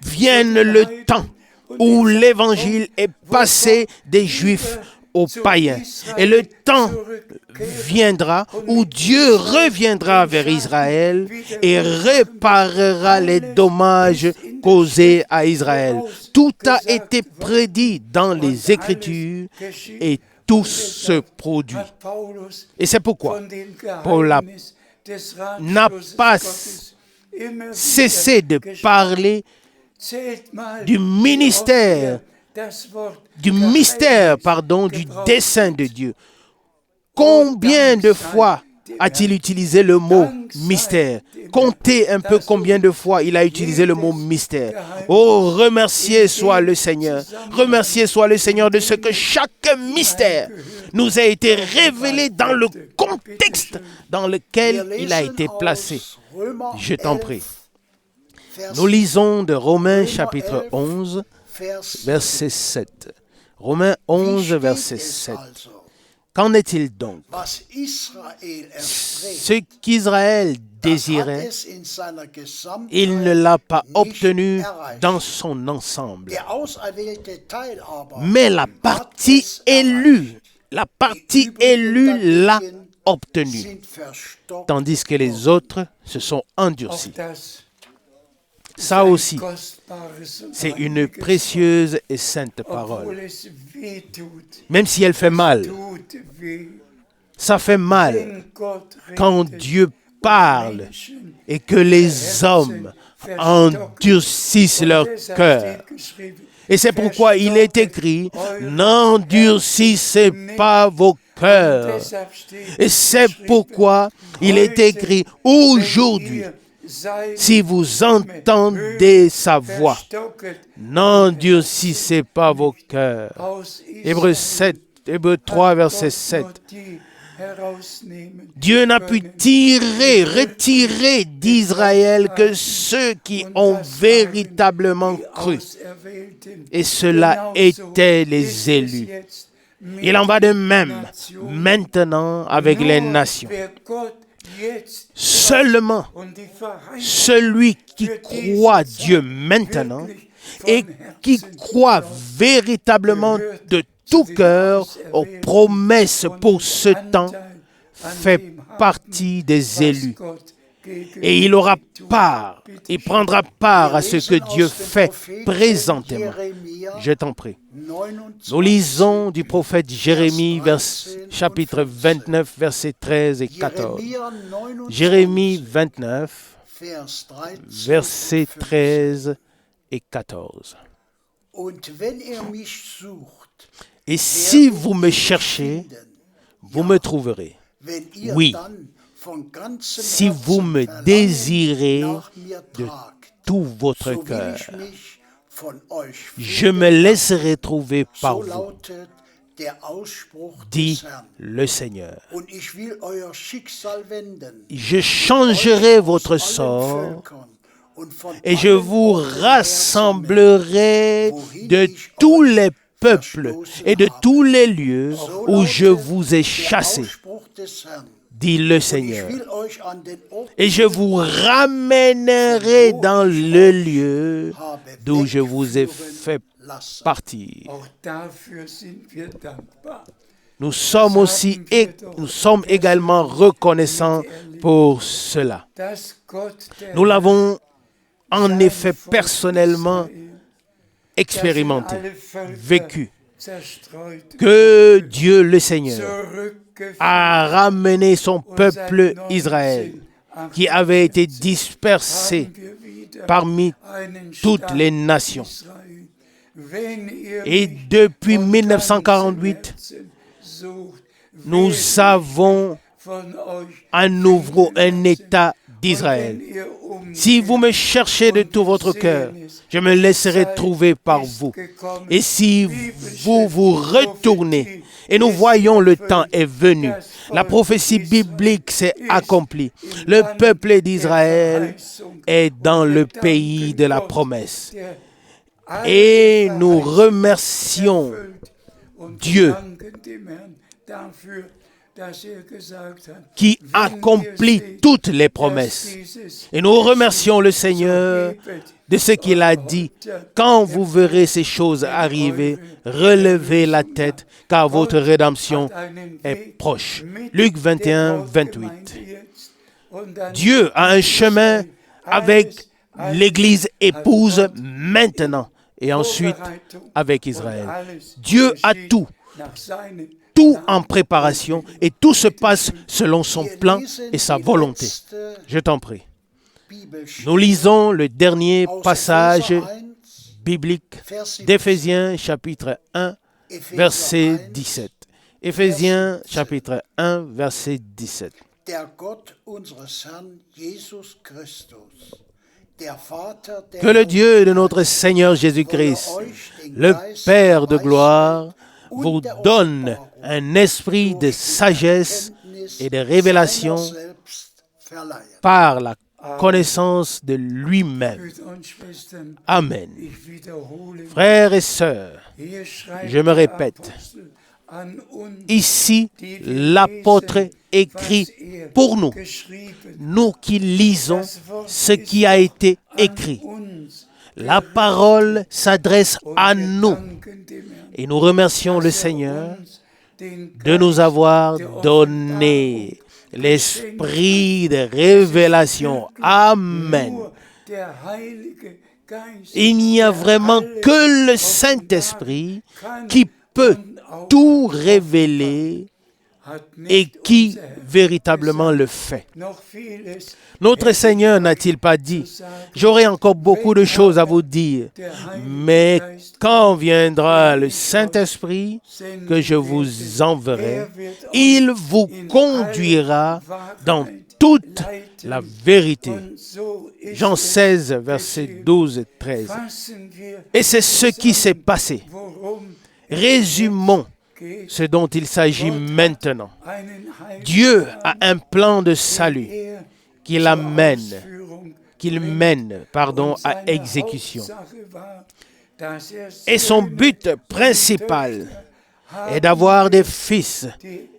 vienne le temps où l'évangile est passé des Juifs aux païens. Et le temps viendra où Dieu reviendra vers Israël et réparera les dommages causés à Israël. Tout a été prédit dans les Écritures et tout se produit. Et c'est pourquoi Paul n'a pas cessé de parler du mystère du dessein de Dieu. Combien de fois a-t-il utilisé le mot mystère? Comptez un peu combien de fois il a utilisé le mot mystère. Oh, remercié soit le Seigneur. Remercié soit le Seigneur de ce que chaque mystère nous a été révélé dans le contexte dans lequel il a été placé. Je t'en prie. Nous lisons de Romains chapitre 11, verset 7. Romains 11, verset 7. Qu'en est-il donc? Ce qu'Israël désirait, il ne l'a pas obtenu dans son ensemble. Mais la partie élue l'a obtenu, tandis que les autres se sont endurcis. Ça aussi, c'est une précieuse et sainte parole. Même si elle fait mal, ça fait mal quand Dieu parle et que les hommes endurcissent leur cœur. Et c'est pourquoi il est écrit, n'endurcissez pas vos cœurs. Et c'est pourquoi il est écrit, aujourd'hui, si vous entendez sa voix, n'endurcissez pas vos cœurs. Hébreux 3, verset 7. Dieu n'a pu retirer d'Israël que ceux qui ont véritablement cru. Et cela étaient les élus. Il en va de même maintenant avec les nations. Seulement celui qui croit Dieu maintenant et qui croit véritablement de tout cœur aux promesses pour ce temps fait partie des élus. et il aura part, il prendra part à ce que Dieu fait présentement. Je t'en prie. Nous lisons du prophète Jérémie, chapitre 29, versets 13 et 14. Jérémie 29, versets 13 et 14. Et si vous me cherchez, vous me trouverez. Oui, si vous me désirez de tout votre cœur, je me laisserai trouver par vous, dit le Seigneur. Je changerai votre sort et je vous rassemblerai de tous les peuples et de tous les lieux où je vous ai chassés, dit le Seigneur. Et je vous ramènerai dans le lieu d'où je vous ai fait partir. Nous sommes également reconnaissants pour cela. Nous l'avons en effet personnellement expérimenté, vécu, que Dieu le Seigneur a ramené son peuple Israël, qui avait été dispersé parmi toutes les nations. Et depuis 1948, nous avons à nouveau un État d'Israël. Si vous me cherchez de tout votre cœur, je me laisserai trouver par vous. Et si vous vous retournez, et nous voyons le temps est venu, la prophétie biblique s'est accomplie. Le peuple d'Israël est dans le pays de la promesse. Et nous remercions Dieu qui accomplit toutes les promesses. Et nous remercions le Seigneur de ce qu'il a dit. Quand vous verrez ces choses arriver, relevez la tête, car votre rédemption est proche. Luc 21, 28. Dieu a un chemin avec l'Église épouse maintenant et ensuite avec Israël. Dieu a tout en préparation et tout se passe selon son plan et sa volonté. Je t'en prie. Nous lisons le dernier passage biblique d'Éphésiens chapitre 1, verset 17. Éphésiens chapitre 1, verset 17. Que le Dieu de notre Seigneur Jésus-Christ, le Père de gloire, vous donne un esprit de sagesse et de révélation par la connaissance de lui-même. Amen. Frères et sœurs, je me répète, ici, l'apôtre écrit pour nous, nous qui lisons ce qui a été écrit. La parole s'adresse à nous et nous remercions le Seigneur de nous avoir donné l'esprit de révélation. Amen. Il n'y a vraiment que le Saint-Esprit qui peut tout révéler et qui véritablement le fait. Notre Seigneur n'a-t-il pas dit, « J'aurai encore beaucoup de choses à vous dire, mais quand viendra le Saint-Esprit que je vous enverrai, il vous conduira dans toute la vérité. » Jean 16, versets 12 et 13. Et c'est ce qui s'est passé. Résumons ce dont il s'agit maintenant. Dieu a un plan de salut qu'il mène à exécution. Et son but principal est d'avoir des fils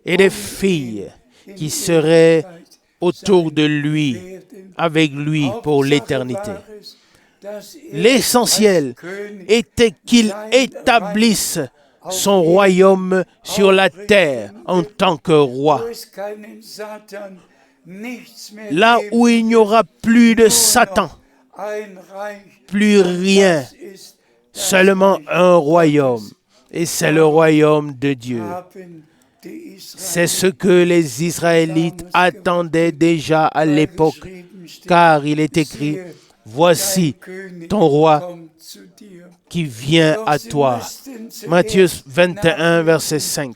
et des filles qui seraient autour de lui, avec lui pour l'éternité. L'essentiel était qu'il établisse son royaume sur la terre en tant que roi, là où il n'y aura plus de Satan, plus rien, seulement un royaume, et c'est le royaume de Dieu. C'est ce que les Israélites attendaient déjà à l'époque, car il est écrit, « Voici ton roi qui vient à toi. » Matthieu 21, verset 5.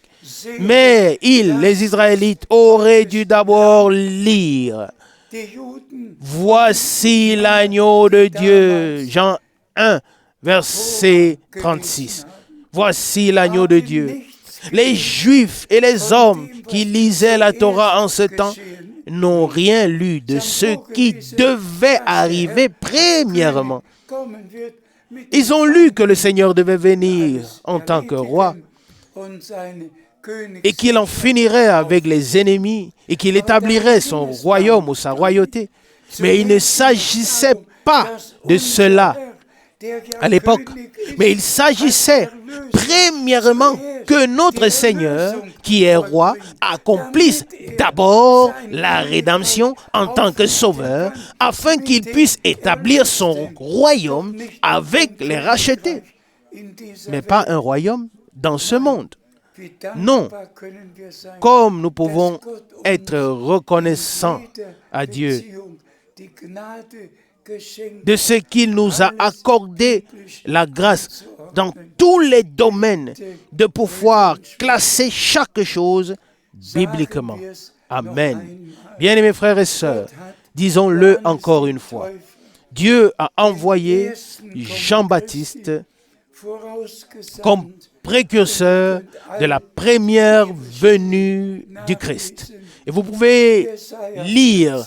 Mais les Israélites, auraient dû d'abord lire « Voici l'agneau de Dieu » Jean 1, verset 36. « Voici l'agneau de Dieu ». Les Juifs et les hommes qui lisaient la Torah en ce temps n'ont rien lu de ce qui devait arriver premièrement. Ils ont lu que le Seigneur devait venir en tant que roi et qu'il en finirait avec les ennemis et qu'il établirait son royaume ou sa royauté. Mais il ne s'agissait pas de cela à l'époque, mais il s'agissait premièrement que notre Seigneur, qui est roi, accomplisse d'abord la rédemption en tant que sauveur, afin qu'il puisse établir son royaume avec les rachetés. Mais pas un royaume dans ce monde. Non. Comme nous pouvons être reconnaissants à Dieu de ce qu'il nous a accordé la grâce dans tous les domaines de pouvoir classer chaque chose bibliquement. Amen. Bien-aimés frères et sœurs, disons-le encore une fois. Dieu a envoyé Jean-Baptiste comme précurseur de la première venue du Christ. Et vous pouvez lire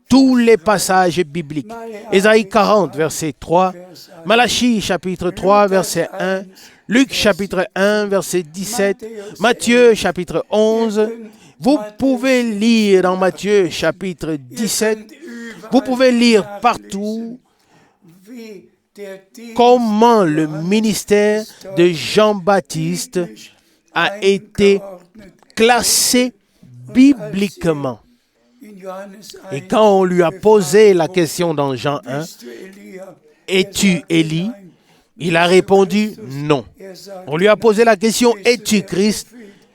tous les passages bibliques. Ésaïe 40, verset 3, Malachie, chapitre 3, verset 1, Luc, chapitre 1, verset 17, Matthieu, chapitre 11. Vous pouvez lire dans Matthieu, chapitre 17, vous pouvez lire partout comment le ministère de Jean-Baptiste a été classé bibliquement. Et quand on lui a posé la question dans Jean 1, « Es-tu Élie ?» Il a répondu « Non ». On lui a posé la question « Es-tu Christ ?»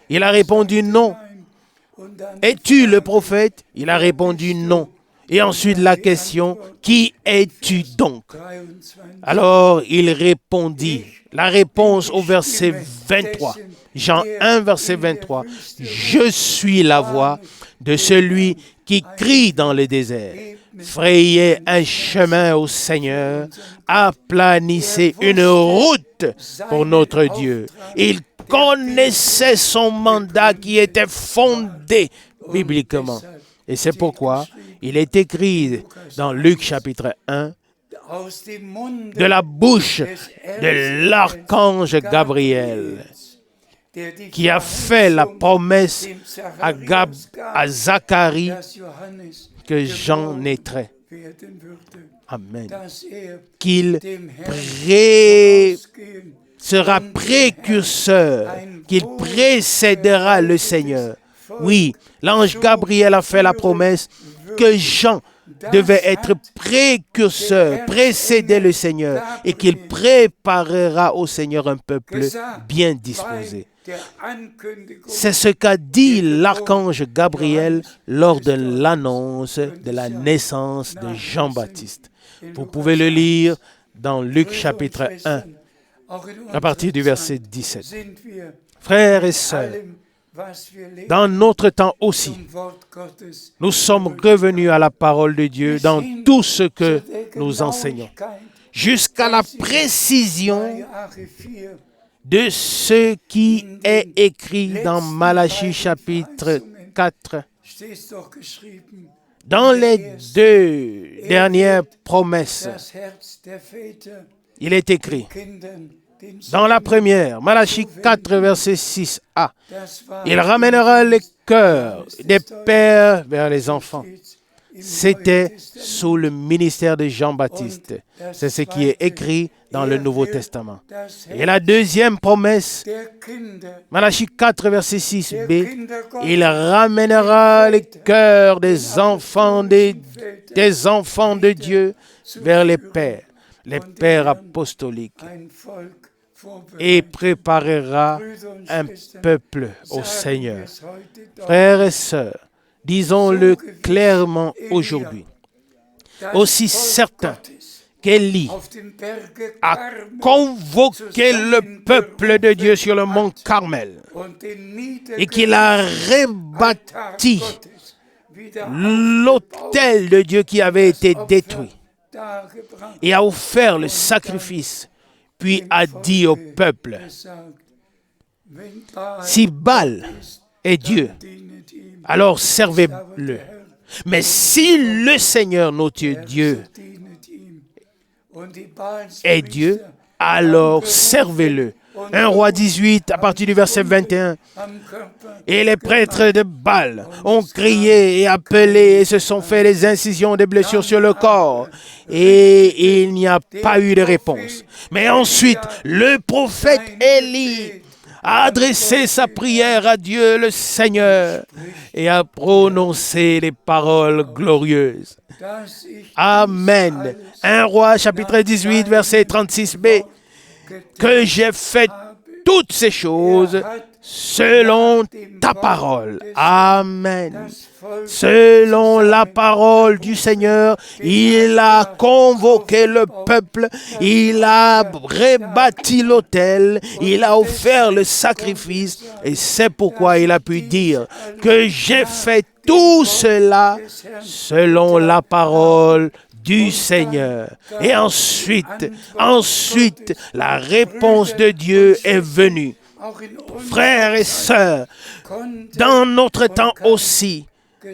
Il a répondu « Non ». « Es-tu le prophète ?» Il a répondu « Non ». Et ensuite la question « Qui es-tu donc ?» Alors il répondit, la réponse au verset 23, Jean 1, verset 23, « Je suis la voix de celui qui crie dans le désert. Frayez un chemin au Seigneur, aplanissez une route pour notre Dieu. » Il connaissait son mandat qui était fondé bibliquement. Et c'est pourquoi il est écrit dans Luc chapitre 1, de la bouche de l'archange Gabriel, qui a fait la promesse à Zacharie que Jean naîtrait. Amen. Qu'il sera précurseur, qu'il précédera le Seigneur. Oui, l'ange Gabriel a fait la promesse que Jean devait être précurseur, précéder le Seigneur, et qu'il préparera au Seigneur un peuple bien disposé. C'est ce qu'a dit l'archange Gabriel lors de l'annonce de la naissance de Jean-Baptiste. Vous pouvez le lire dans Luc chapitre 1, à partir du verset 17. Frères et sœurs, dans notre temps aussi, nous sommes revenus à la parole de Dieu dans tout ce que nous enseignons, jusqu'à la précision de ce qui est écrit dans Malachie chapitre 4. Dans les deux dernières promesses, il est écrit, dans la première, Malachie 4, verset 6a, « Il ramènera le cœur des pères vers les enfants, c'était sous le ministère de Jean-Baptiste. C'est ce qui est écrit dans le Nouveau Testament. Et la deuxième promesse, Malachie 4, verset 6b, il ramènera les cœurs des enfants de Dieu vers les pères apostoliques, et préparera un peuple au Seigneur. Frères et sœurs, disons-le clairement aujourd'hui, aussi certain qu'Élie a convoqué le peuple de Dieu sur le mont Carmel et qu'il a rebâti l'autel de Dieu qui avait été détruit et a offert le sacrifice, puis a dit au peuple, si Baal est Dieu, alors servez-le. Mais si le Seigneur, notre Dieu, est Dieu, alors servez-le. 1 Roi 18, à partir du verset 21. Et les prêtres de Baal ont crié et appelé et se sont fait des incisions, des blessures sur le corps. Et il n'y a pas eu de réponse. Mais ensuite, le prophète Élie a adressé sa prière à Dieu le Seigneur et a prononcé des paroles glorieuses. Amen. 1 Roi chapitre 18, verset 36b. Que j'ai fait toutes ces choses selon ta parole. Amen. Selon la parole du Seigneur, il a convoqué le peuple, il a rebâti l'autel, il a offert le sacrifice, et c'est pourquoi il a pu dire que j'ai fait tout cela selon la parole du Seigneur. Et ensuite, la réponse de Dieu est venue. Frères et sœurs, dans notre temps aussi,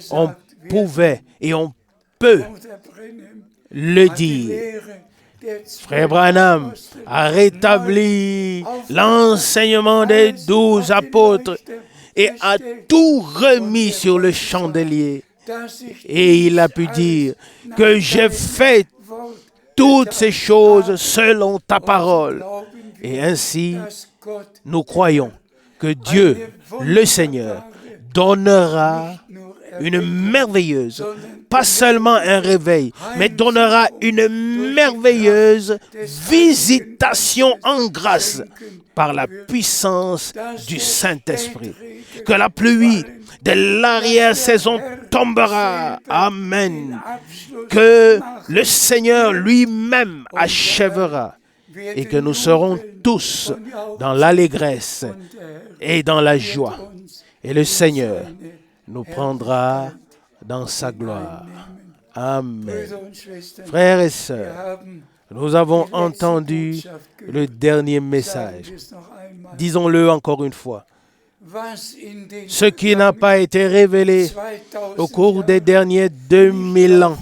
on pouvait et on peut le dire. Frère Branham a rétabli l'enseignement des 12 apôtres et a tout remis sur le chandelier. Et il a pu dire que j'ai fait toutes ces choses selon ta parole. Et ainsi, nous croyons que Dieu, le Seigneur, donnera une merveilleuse, pas seulement un réveil, mais donnera une merveilleuse visitation en grâce par la puissance du Saint-Esprit. Que la pluie de l'arrière-saison tombera. Amen. Que le Seigneur lui-même achèvera et que nous serons tous dans l'allégresse et dans la joie. Et le Seigneur nous prendra dans sa gloire. Amen. Frères et sœurs, nous avons entendu le dernier message. Disons-le encore une fois. Ce qui n'a pas été révélé au cours des derniers 2000 ans,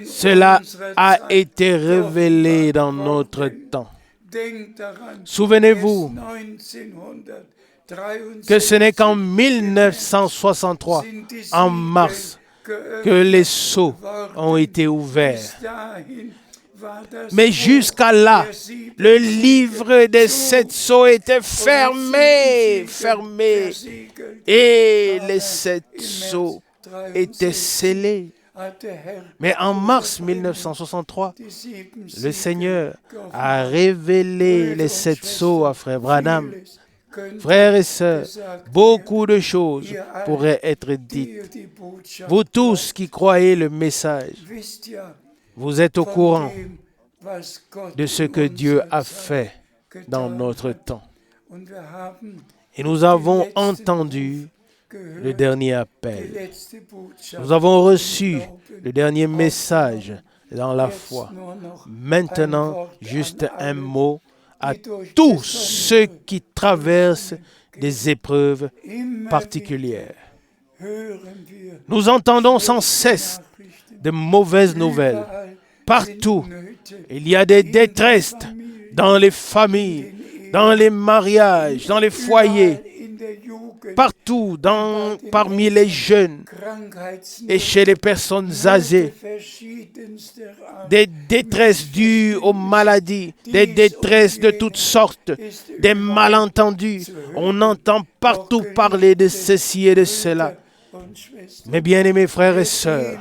cela a été révélé dans notre temps. Souvenez-vous que ce n'est qu'en 1963, en mars, que les sceaux ont été ouverts. Mais jusqu'à là, le livre des 7 sceaux était fermé, et les 7 sceaux étaient scellés. Mais en mars 1963, le Seigneur a révélé les 7 sceaux à Frère Branham. Frères et sœurs, beaucoup de choses pourraient être dites. Vous tous qui croyez le message, vous êtes au courant de ce que Dieu a fait dans notre temps. Et nous avons entendu le dernier appel. Nous avons reçu le dernier message dans la foi. Maintenant, juste un mot à tous ceux qui traversent des épreuves particulières. Nous entendons sans cesse de mauvaises nouvelles. Partout, il y a des détresses dans les familles, dans les mariages, dans les foyers, partout parmi les jeunes et chez les personnes âgées, des détresses dues aux maladies, des détresses de toutes sortes, des malentendus. On entend partout parler de ceci et de cela. Mes bien-aimés frères et sœurs,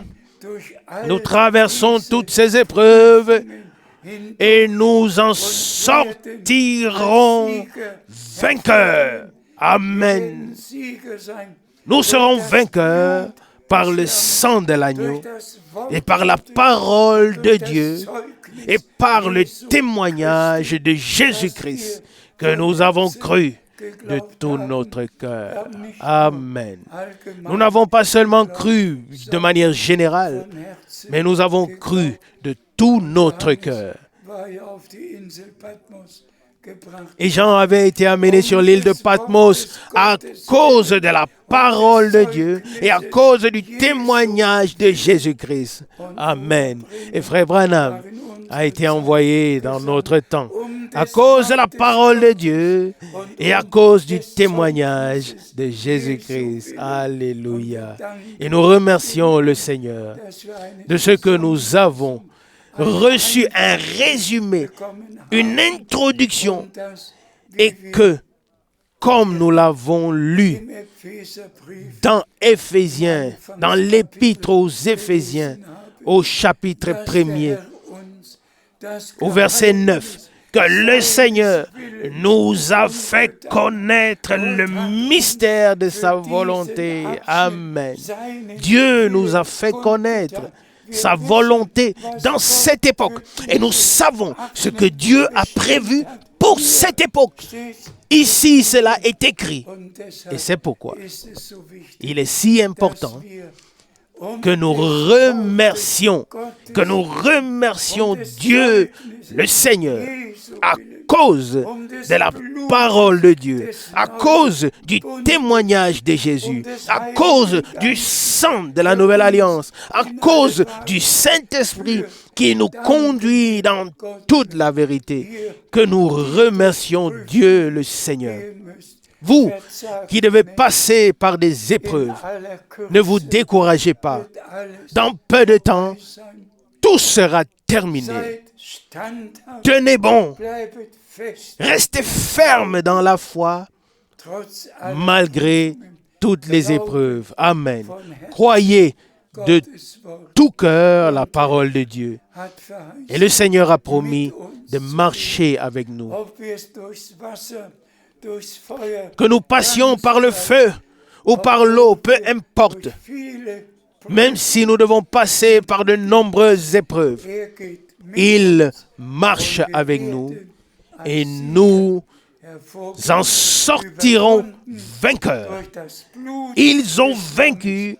nous traversons toutes ces épreuves et nous en sortirons vainqueurs. Amen. Nous serons vainqueurs par le sang de l'agneau et par la parole de Dieu et par le témoignage de Jésus-Christ que nous avons cru de tout notre cœur. Amen. Nous n'avons pas seulement cru de manière générale, mais nous avons cru de tout notre cœur. Et Jean avait été amené sur l'île de Patmos à cause de la parole de Dieu et à cause du témoignage de Jésus-Christ. Amen. Et Frère Branham a été envoyé dans notre temps à cause de la parole de Dieu et à cause du témoignage de Jésus-Christ. Alléluia. Et nous remercions le Seigneur de ce que nous avons reçu un résumé, une introduction, et que, comme nous l'avons lu dans Éphésiens, dans l'épître aux Éphésiens, au chapitre 1er, au verset 9, que le Seigneur nous a fait connaître le mystère de sa volonté. Amen. Dieu nous a fait connaître sa volonté dans cette époque. Et nous savons ce que Dieu a prévu pour cette époque. Ici, cela est écrit. Et c'est pourquoi il est si important que nous remercions Dieu, le Seigneur, à cause de la parole de Dieu, à cause du témoignage de Jésus, à cause du sang de la nouvelle alliance, à cause du Saint-Esprit qui nous conduit dans toute la vérité, que nous remercions Dieu le Seigneur. Vous qui devez passer par des épreuves, ne vous découragez pas. Dans peu de temps, tout sera terminé. Tenez bon. Restez ferme dans la foi, malgré toutes les épreuves. Amen. Croyez de tout cœur la parole de Dieu. Et le Seigneur a promis de marcher avec nous. Que nous passions par le feu ou par l'eau, peu importe. Même si nous devons passer par de nombreuses épreuves, il marche avec nous et nous en sortirons vainqueurs. Ils ont vaincu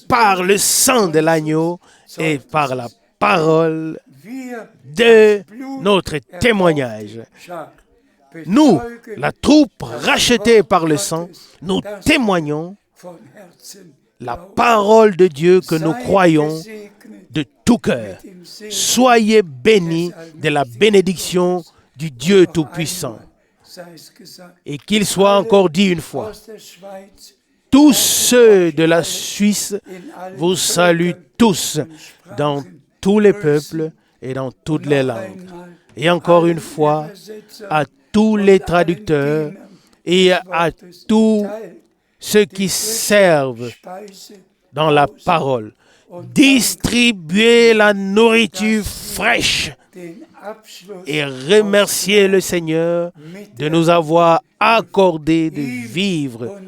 par le sang de l'agneau et par la parole de notre témoignage. Nous, la troupe rachetée par le sang, nous témoignons la parole de Dieu que nous croyons de tout cœur. Soyez bénis de la bénédiction du Dieu Tout-Puissant. Et qu'il soit encore dit une fois, tous ceux de la Suisse vous saluent tous dans tous les peuples et dans toutes les langues. Et encore une fois, à tous les traducteurs et à tous ceux qui servent dans la parole. Distribuez la nourriture fraîche et remerciez le Seigneur de nous avoir accordé de vivre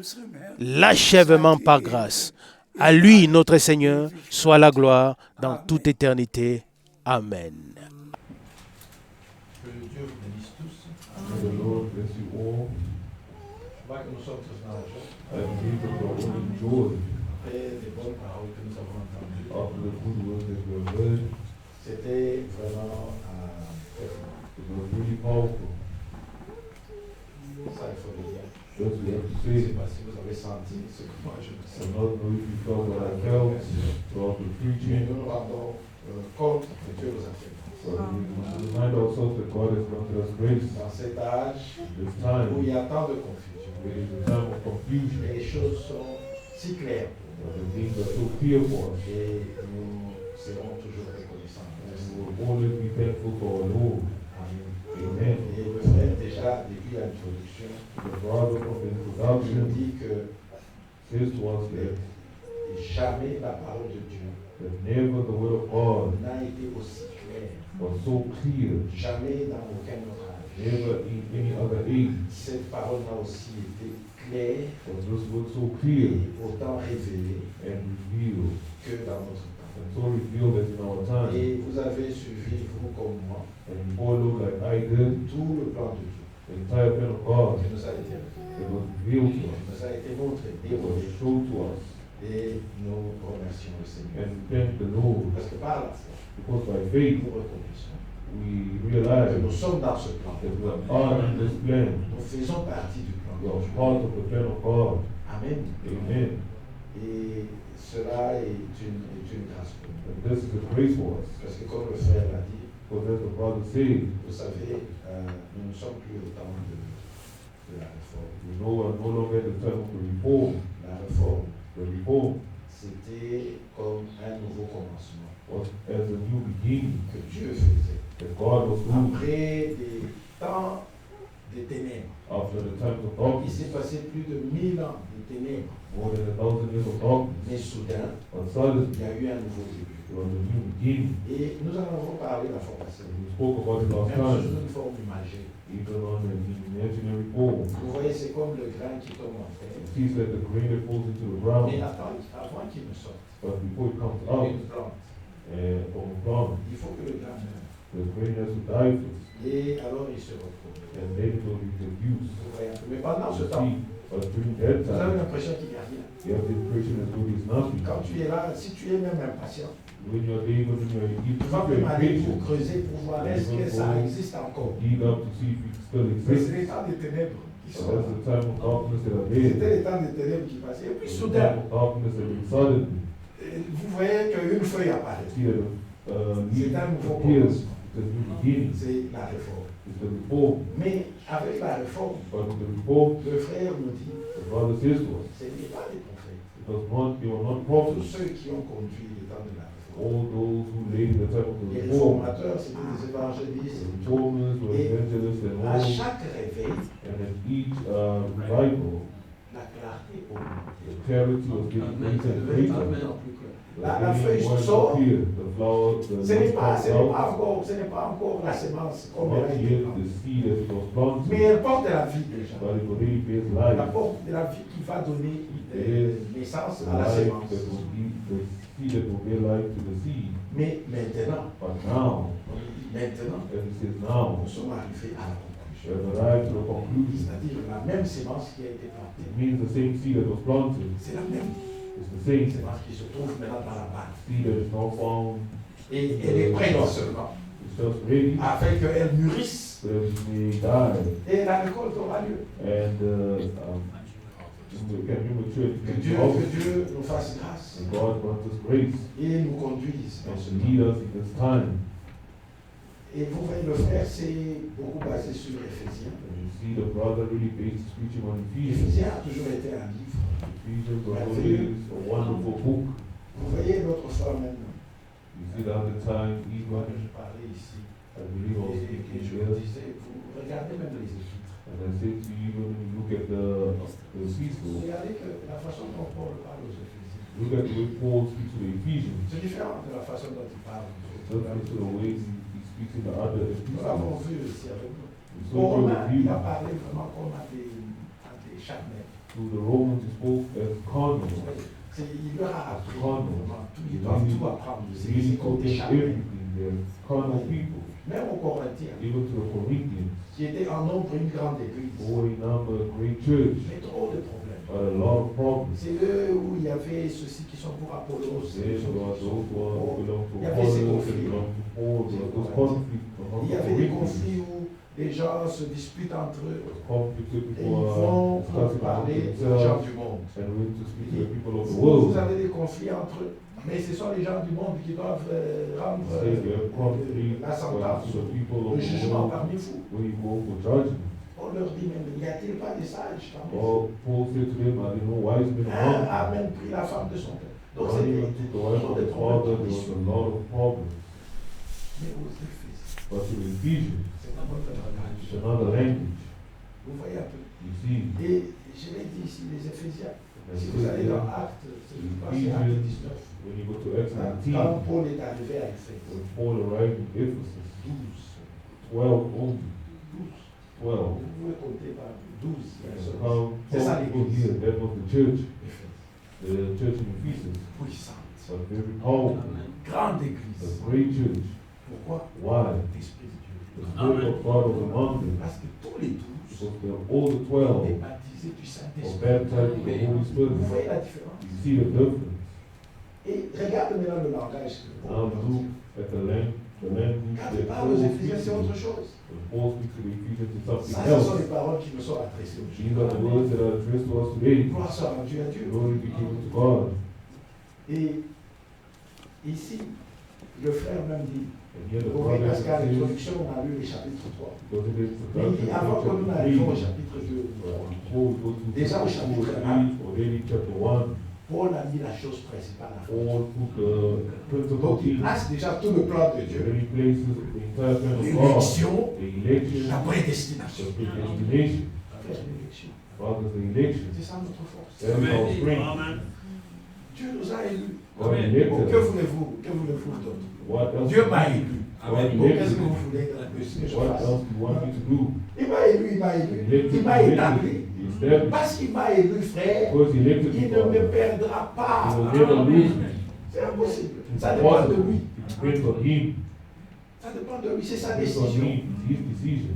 l'achèvement par grâce. À lui, notre Seigneur, soit la gloire dans toute éternité. Amen. May the Lord bless you all. And give us the holy joy after the good word that we have heard. C'était vraiment It was really powerful. ça, il faut le dire. Just we have to Je ne sais say, pas si vous avez senti ce que moi je me I sens. don't know if you felt what I felt throughout the Mais preaching, nous nous rendons compte que Dieu vous a fait grâce. But we remind ourselves that God has granted us grace. Dans cet âge This où time, il y a tant de confusion, it is a time of confusion. les choses sont si claires pour The things are so clear for us. nous et nous serons toujours reconnaissants. And we will always be thankful for our Lord. Amen. Amen. Et le frère, déjà, depuis l'introduction, The brother of the il introduction dit que says to us that jamais la parole de Dieu never the word of God n'a été aussi claire. was so clear. Jamais dans aucun autre âge. Never in any other age Cette parole n'a aussi été claire was this word so clear et autant révélée and revealed. que dans notre temps. And so revealed that in our time. Et vous avez suivi, vous comme moi, And you follow like I did tout le plan de Dieu the entire plan of God. qui nous a été révélé, It was revealed to qui us. nous a été montré, It was dévoilé. shown to us. Et nous remercions le Seigneur. And thank the Lord. Parce que par la foi, Because by faith nous reconnaissons we que realize nous sommes dans ce plan. that we are in this plan. Nous faisons partie du plan We de are Dieu. part of the plan of God. Amen. Amen. Et cela est une grâce pour nous. And this is a grace for us. Parce que comme le frère l'a dit, Because as the brother said, vous savez, nous ne sommes plus au temps de la réforme. we know we are no longer at the time of the reform. La réforme, The reform c'était comme un nouveau commencement was as a new beginning que Dieu faisait. that God was doing Après des temps de ténèbres, after the times of il darkness, s'est passé plus de 1000 ans de ténèbres, more than 1,000 years of darkness. mais soudain, But suddenly, il y a eu un nouveau début. it was a new beginning. Et nous en avons parlé la fois passée. And we spoke about it last Même time, sous une forme imagée. even on an imaginary form. Vous voyez, c'est comme le grain qui tombe en terre. It seems like the grain that falls into the ground, Mais avant qu'il ne sorte, but before it comes out une plante, from a plant, il faut que le grain meure. the grain has to die first, Et alors il se retrouve. and then it will be produced. Vous voyez un peu. Mais pendant ce You temps, see, but during that vous avez time, l'impression qu'il n'y a rien. you have the impression that there is nothing. Quand tu es là, si tu es même impatient, When you're able, when you're tu vas même aller pour impatient, creuser pour voir est-ce que ça existe encore. dig up to see if it still Mais c'est exists. les temps des ténèbres qui So sont that's là. the time of darkness that are C'était there. les temps des ténèbres qui passaient. Et puis The soudain, time of darkness that is suddenly, vous voyez qu'une feuille apparaît. see that C'est leaf un nouveau appears. commencement. It's a new beginning. C'est la réforme. It's the reform. Mais avec la réforme, But with the reform, le frère nous dit, the brother says to us, ce n'est pas des prophètes. it was not, they were not Tous prophets. ceux qui ont conduit le temps de la réforme. All those who laid the time of the Les reform, réformateurs, c'était des the évangélistes. reformers were Et evangelists and à all, chaque réveil, and at each revival, la clarté augmentait. the clarity was getting greater and greater. The La green feuille was sort. appeared, the flower, the Ce n'est leaf pas, comes out, ce n'est pas encore la semence comme elle not a été yet plantée. the seed that it was Mais planted, elle porte la vie déjà. but it already bears La life. porte de la vie qui va donner naissance The à la life semence. that will give the seed that will bear life to the seed. Mais maintenant, But now, on dit maintenant, as it says now, nous sommes arrivés à la we conclusion. have arrived to the conclusion. C'est-à-dire la même semence qui a été plantée. It means the same seed that was planted. C'est la même It's the same semence qui se trouve maintenant dans la balle. seed that is now found. Et elle est prête seulement It's just ready, afin qu'elle mûrisse so that it may die. et la récolte aura lieu. And we can be mature Que in Dieu, the que Dieu nous fasse grâce And God grants us grace et nous conduise dans and ce to temps. lead us in this time. Et vous voyez, le frère, c'est beaucoup basé sur Éphésiens. And you see the brother really based his preaching on Ephesians. Éphésiens a toujours été un livre. Ephesians was always a wonderful book. Vous voyez, l'autre fois même, You see the other time, quand even je parlais ici, I believe I was et speaking je here, vous disais, vous regardez même les épîtres. and I said to you, when you look at the epistles, Regardez que la façon dont Paul parle aux Éphésiens, look at the way Paul speaks to the Ephesians. c'est différent de la façon dont il parle aux It's autres. different to the way he speaks in the other Nous l'avons epistles. vu ici avec nous. So Pour here Romains, with il you, a parlé vraiment comme à des charnels. to the Romans, he spoke as carnal. Il leur a appris Carnal. vraiment tout. Ils doivent tout apprendre. He really C'est comme taught des them charnels. everything. They're carnal people. Même aux Corinthiens, Even to the Corinthians, qui étaient en nombre une grande église, who were in number a great church, mais trop de problèmes. but a lot of problems. C'est eux où il y avait ceux-ci qui sont pour Apollos. There were those who belong to Il y avait ces Apollos, conflits. and belong to Paul, there was those conflicts among Il y the avait des Corinthians. conflits où les gens se disputent entre eux. Conflict with Et ils people vont discussing parler amongst aux gens themselves du monde. and willing to speak to the people of the Si world. vous avez des conflits entre eux, mais ce sont les gens du monde qui doivent rendre Say they have conflict la sentence, to the people of le the jugement world. parmi vous. We go for judgment. On leur dit même, n'y a-t-il pas des sages parmi vous? Or Paul said to them, are there no wise men Un among a you? même pris la femme de son père. Donc One c'était even took the wife of his father. There was a lot of problems. Mais aux Éphésiens, But to the Ephesians, c'est un autre langage. it's another language. Vous voyez un peu. You see, Et je l'ai dit ici, les Éphésiens, and si it vous says allez dans there, Actes, c'est the passé Actes Ephesians, 19. when you go to Acts 19, Quand Paul est arrivé à Éphèse, when Paul arrived in Ephesus, 12 only, 12. vous pouvez compter par 12. C'est ça l'église. Here, that was the church, Éphèse. the church in Ephesus, Puissante. a very powerful, Grande a église. great church. Pourquoi? Why? L'Esprit de Dieu. The Spirit of God was among them, Parce que tous les 12 because they're all the étaient 12 baptisés du were Saint-Esprit. baptized with the Holy Vous Spirit. voyez la différence? You see the difference. Et regarde maintenant le langage que Now Paul look utilise. at the language Quand that il parle Paul aux speaks Éphésiens, c'est to. autre chose. When Paul speaks to the Ephesians, it's something Ça, ce sont else. les paroles qui me sont adressées These are the aujourd'hui. words that are addressed to us today. Gloire soit rendue à Dieu. Glory be given to God. Et ici, le frère même dit, And here the vous voyez, brother parce qu'à says, l'introduction, on a lu le chapitre 3. because it is Mais il dit, avant que nous n'arrivions au chapter chapitre 2 ou 3, 3, before we go to Déjà au chapter 2 or chapitre 3, already chapter 1, Paul a mis la chose principale à fond. Paul put the principal Donc il things, place déjà tout le plan de Dieu. already places the entire plan of God, L'élection, the election, la the prédestination. predestination. Faire l'élection. Father's the election. C'est ça notre force. That is our strength. Dieu nous a élus. God Bon, elected que us. voulez-vous d'autre? What else? Dieu m'a élu. God Bon, qu'est-ce elected que vous us. voulez de plus que je What fasse? else do you want me to do? Il m'a élu, il m'a élu. Il m'a établi. He established. Parce qu'il m'a élu, frère, Because he elected il me, ne me Father. perdra He pas. will never lose me. C'est impossible. It's Ça dépend de impossible. lui. It depends on him. Ça dépend de lui. C'est sa It depends on décision. him. It's his decision.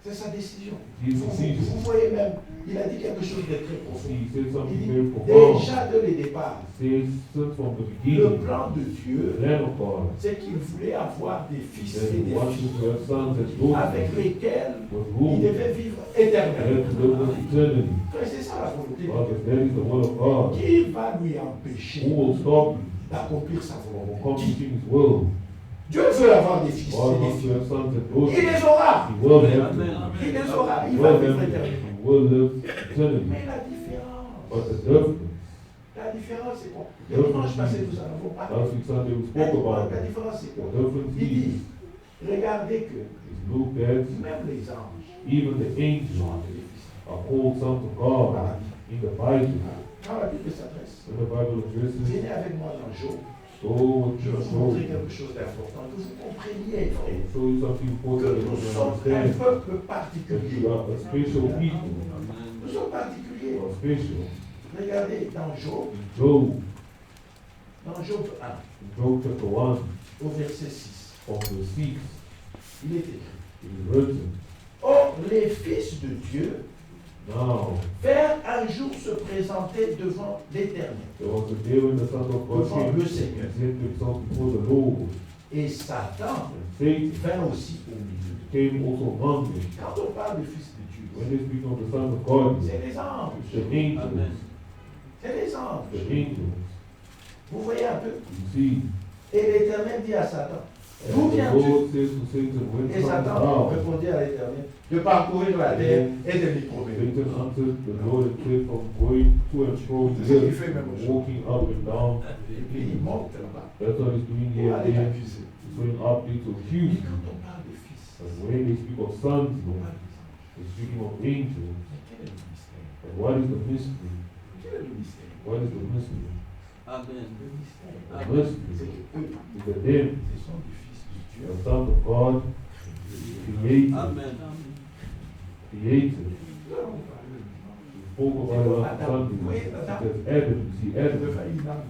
C'est sa décision. His Vous decision. voyez même, il a dit quelque chose de très profond. He said Il something dit, very profound. déjà de les départs, He says, since from the le beginning, plan de the Dieu, plan of God, c'est qu'il voulait avoir des fils that et he des wants filles to have sons and daughters avec lesquels with il whom he devait vivre éternellement. had to live with eternity. Frère, c'est ça la volonté de Father, Dieu. that is the will of God. Qui va lui empêcher Who will stop you d'accomplir sa from volonté? Qui? accomplishing his will? Dieu veut avoir des fils God et des wants to filles. have sons and Il daughters. les aura. He will have them. Il les aura. He Il va will vivre have them. éternellement. He will live eternity. Mais la différence, But the difference, c'est quoi? Le dimanche passé, nous en avons parlé. last week Sunday we spoke about La it. différence, c'est The quoi? difference Il dit, is, regardez que look at même les anges even the sont angels appelés fils. are called sons of God in the Bible. Quand la Bible s'adresse, When the Bible addresses, venez avec moi dans Job. so what Je you vais vous show, montrer quelque chose d'important, que vous compreniez, frère, show you something que important that nous you sommes un understand. peuple That particulier. you are a special people. Nous sommes particuliers. You are special. Regardez dans Job, In Job, dans Job 1, in Job chapter 1, au verset 6, from the 6, il est écrit, it is written, or les fils de Dieu now faire un jour se présenter devant l'Éternel. there was a day when the Son of God Devant came le and Seigneur. presented himself before the Lord. Et Satan And Satan vint aussi au milieu. came also among them. Quand on parle de fils de When Dieu, they speak of the Son of God, c'est les anges. the angels, C'est les anges. the angels, Vous voyez un peu. you see, Et l'Éternel dit à Satan, and d'où the viens-tu? Lord says to Satan, when Et comes Satan thou? répondit à l'Éternel, de parcourir la terre et de l'y promener. Satan answered the Lord and said, from going to and fro to C'est ce qu'il earth, fait même and aujourd'hui. walking up and down, Et puis il monte là-bas that's what he's doing pour here and aller there. l'accuser. He's going up there to Et accuse you. quand on parle de fils, But when they speak of sons, on parle des anges. they're speaking of angels. Mais quel est le mystère? And what is the mystery? Quel est le mystère? What is the mystery? Le mystère, The c'est mystery que eux, is that them, ce sont des fils de Dieu. the Son of God, created, created. Nous allons parler maintenant. Spoke about it last Sunday. Because Adam, you see Il Adam, devint une âme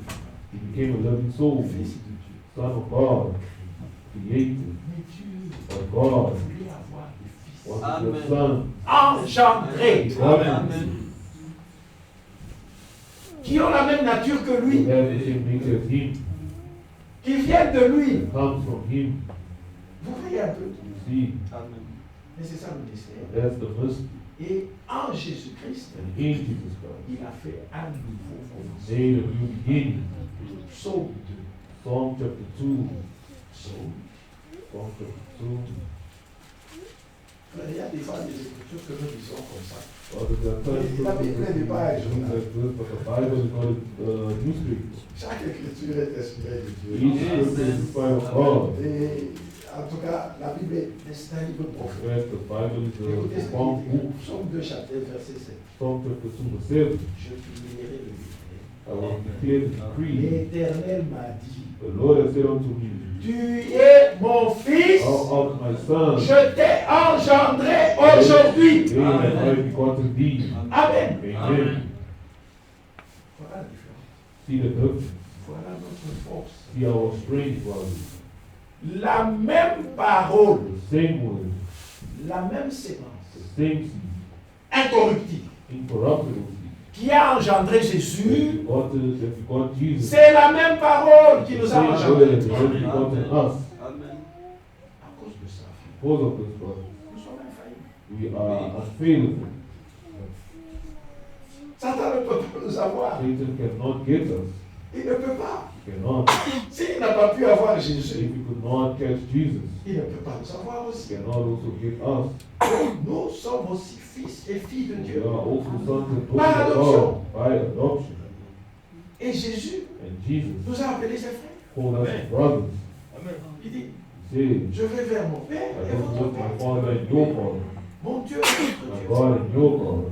he became a living soul, fils de Dieu. Son of God, created. Mais Dieu But God voulait avoir des fils wanted to have sons. engendrés Amen. qui ont la même nature que Who lui, have the same nature as him, qui viennent de lui. comes from him. Vous voyez un peu. You see. Mais c'est ça le mystère. That's the mystery. Et en Jésus-Christ, And in Jesus Christ, il a fait un nouveau commencement. made a new beginning. Psaume 2. Psalm chapter 2. Psaume. Psalm chapter 2. Il y a des fois des écritures que nous lisons comme ça. La Bible n'est pas but the Bible is not a newspaper. Chaque écriture est inspirée de Dieu. Each scripture is inspired of God. Et en tout cas, la Bible est un livre profond. The Bible Écoutez is ce a strong qu'il dit. book. Psaume 2, chapitre verset 7. Psalm chapter 2, verse 7. Je publierai le livre. I will declare the decree. L'Éternel m'a dit, The Lord has said unto me, tu es mon fils, Thou art my son. je t'ai engendré aujourd'hui. Today have I begotten thee. Amen. Amen. Voilà la différence. See the difference. Voilà notre force. See our strength, brothers. La même parole, The same word, la même sémence, the same seed, incorruptible, incorruptible seed. qui a engendré Jésus, That begot Jesus. c'est la même parole qui The nous a same word engendrés. that has begotten us. À cause de ça, Because of this, brothers, nous sommes infaillibles. we are unfailable. Satan ne peut pas nous avoir. Satan cannot get us. Il ne peut pas. He cannot. S'il n'a pas pu avoir If Jésus, he could not catch Jesus, il ne peut pas nous avoir he aussi. cannot also get us. Nous sommes aussi fils et filles de We Dieu. are also sons and By daughters of adoption. God by adoption. Et Jésus And Jesus nous a appelés ses frères. called us his brothers. Il dit, He said, je vais vers mon Père I et go votre towards my Père. Father and your Father, Mon Dieu et votre my Dieu. God and your God.